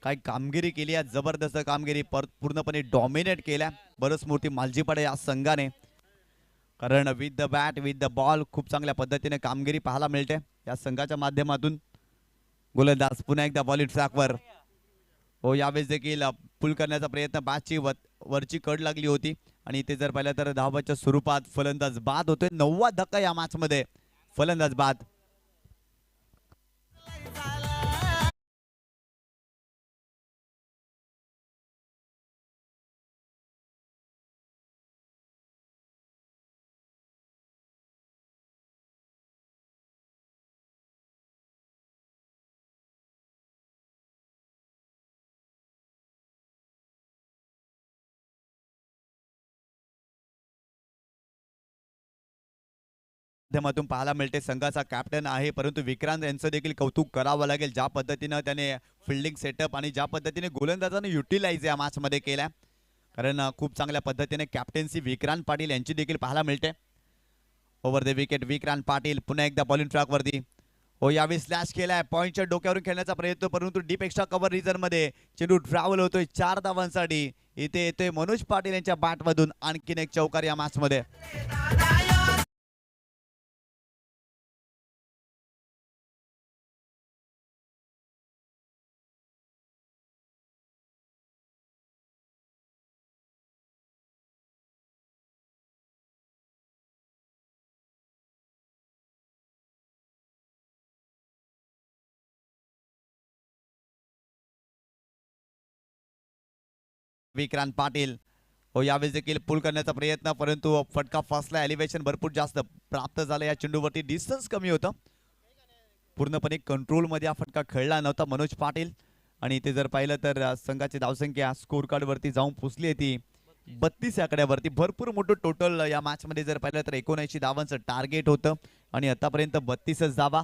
[SPEAKER 4] काय कामगिरी केली आहे, जबरदस्त कामगिरी पूर्णपणे डॉमिनेट केल्या बरस मूर्ती मालजीपाडा या संघाने. कारण with the bat with the ball खूप चांगल्या पद्धतीने कामगिरी पाहायला मिळते या संघाच्या माध्यमातून. गोलंदाज पुन्हा एकदा बॉलिंग ट्रॅकवर. हो, यावेळेस देखील पुल करण्याचा प्रयत्न, बॅटची वरची कड लागली होती आणि ते जर पाहिलं तर धावाच्या स्वरूपात फलंदाज बाद होतोय. 9वा धक्का या मॅच मध्ये, फलंदाज बाद. माध्यमातून पाहायला मिळते संघाचा कॅप्टन आहे, परंतु विक्रांत यांचं देखील कौतुक करावं लागेल ज्या पद्धतीनं त्याने फिल्डिंग सेटअप आणि ज्या पद्धतीने गोलंदाजाने युटिलाइज या मॅच मध्ये केल्या. कारण खूप चांगल्या पद्धतीने कॅप्टन्सी विक्रांत पाटील यांची देखील पाहायला मिळते. Over the wicket Vikrant Patil पुन्हा एकदा बॉलिंग ट्रॅक वरती. हो, यावेळी स्लॅश केलाय, पॉइंटच्या डोक्यावरून खेळण्याचा प्रयत्न, परंतु डीप एक्स्ट्रा कव्हर रिजन मध्ये चेंडू ट्रॅव्हल होतोय 4 धावांसाठी. इथे येतोय मनोज पाटील यांच्या बॅट मधून आणखीन एक चौकार या मॅच मध्ये. विक्रांत पाटील. हो, यावेळेस देखील पुल करण्याचा प्रयत्न, परंतु फटका फसला. एलिव्हेशन भरपूर जास्त प्राप्त झालं या चेंडूवरती, डिस्टन्स कमी होतं. पूर्णपणे कंट्रोल मध्ये हा फटका खेळला नव्हता मनोज पाटील. आणि ते जर पाहिलं तर संघाची धावसंख्या स्कोर कार्ड वरती जाऊन पोचली आहे ती 32 आकड्यावरती. भरपूर मोठं टोटल या मॅच मध्ये जर पाहिलं तर 79 धावांचं टार्गेट होतं आणि आतापर्यंत 32च धावा.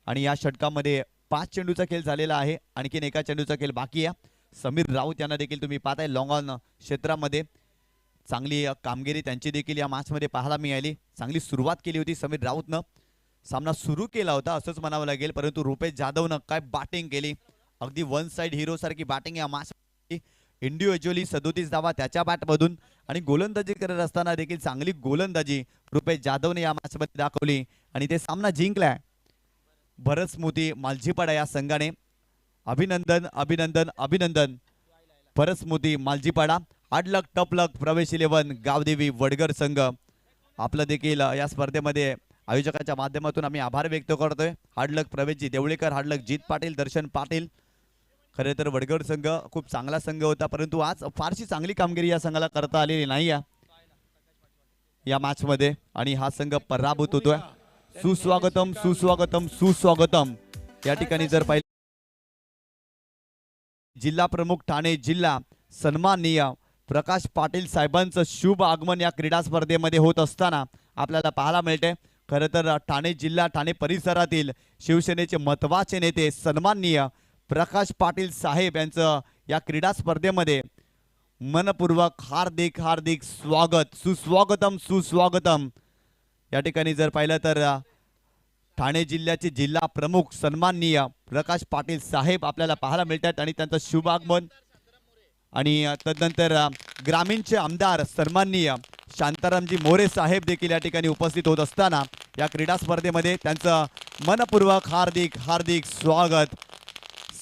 [SPEAKER 4] आणि या षटकामध्ये 5 चेंडूचा खेळ झालेला आहे, आणखीन एका चेंडूचा खेळ बाकी आहे. समीर राऊत यांना देखील तुम्ही पाहताय लॉंग ऑन क्षेत्रामध्ये चांगली कामगिरी त्यांची देखील या मॅच मध्ये पाहायला मिळाली. चांगली सुरुवात केली होती समीर राऊतनं, सामना सुरू केला होता असंच म्हणावं लागेल, परंतु रुपेश जाधवनं काय बॅटिंग केली, अगदी वन साइड हिरो सारखी बॅटिंग या मॅच. इंडिव्हिज्युअली 37 धावा त्याच्या बॅटमधून आणि गोलंदाजी करत असताना देखील चांगली गोलंदाजी रुपेश जाधवने या मॅच मध्ये दाखवली आणि ते सामना जिंकलाय. भरत स्मृती मालजीपाडा या संघाने. अभिनंदन अभिनंदन अभिनंदन भरत स्मृती मालजीपाडा. हार्ड लक टप लक प्रवेश 11 गावदेवी वडगड संघ. आपलं देखील या स्पर्धेमध्ये आयोजकांच्या माध्यमातून आम्ही आभार व्यक्त करतोय. हार्ड लक प्रवेशजी देवळेकर, हार्ड लक जीत पाटील, दर्शन पाटील. खरे तर वडगड संघ खूप चांगला संघ होता, परंतु आज फारशी चांगली कामगिरी या संघाला करता आलेली नाही या मॅच मध्ये आणि हा संघ पराभूत होतोय. सुस्वागतम सुस्वागतम सुस्वागतम. या ठिकाणी जर पाहिलं जिल्हा प्रमुख ठाणे जिल्हा सन्माननीय प्रकाश पाटील साहेबांचं शुभ आगमन या क्रीडा स्पर्धेमध्ये होत असताना आपल्याला पाहायला मिळते. खरं तर ठाणे जिल्हा ठाणे परिसरातील शिवसेनेचे महत्त्वाचे नेते सन्माननीय प्रकाश पाटील साहेब यांचं या क्रीडा स्पर्धेमध्ये मनपूर्वक हार्दिक हार्दिक स्वागत, सुस्वागतम सुस्वागतम. या ठिकाणी जर पाहिलं तर ठाणे जिल्ह्याचे जिल्हा प्रमुख सन्माननीय प्रकाश पाटील साहेब आपल्याला पाहायला मिळतात आणि त्यांचं शुभ आगमन. आणि तदनंतर ग्रामीणचे आमदार सन्माननीय शांतारामजी मोरे साहेब देखील या ठिकाणी उपस्थित होत असताना या क्रीडा स्पर्धेमध्ये त्यांचं मनपूर्वक हार्दिक हार्दिक स्वागत.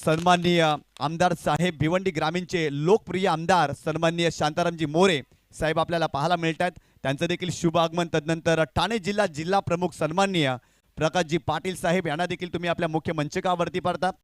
[SPEAKER 4] सन्माननीय आमदार साहेब भिवंडी ग्रामीणचे लोकप्रिय आमदार सन्माननीय शांतारामजी मोरे साहेब आपल्याला पाहायला मिळतात, त्यांचं देखील शुभ आगमन. तदनंतर ठाणे जिल्हा जिल्हा प्रमुख सन्माननीय प्रकाशजी पाटील साहेब यांना देखील तुम्ही आपल्या मुख्य मंचकावरती पाहता.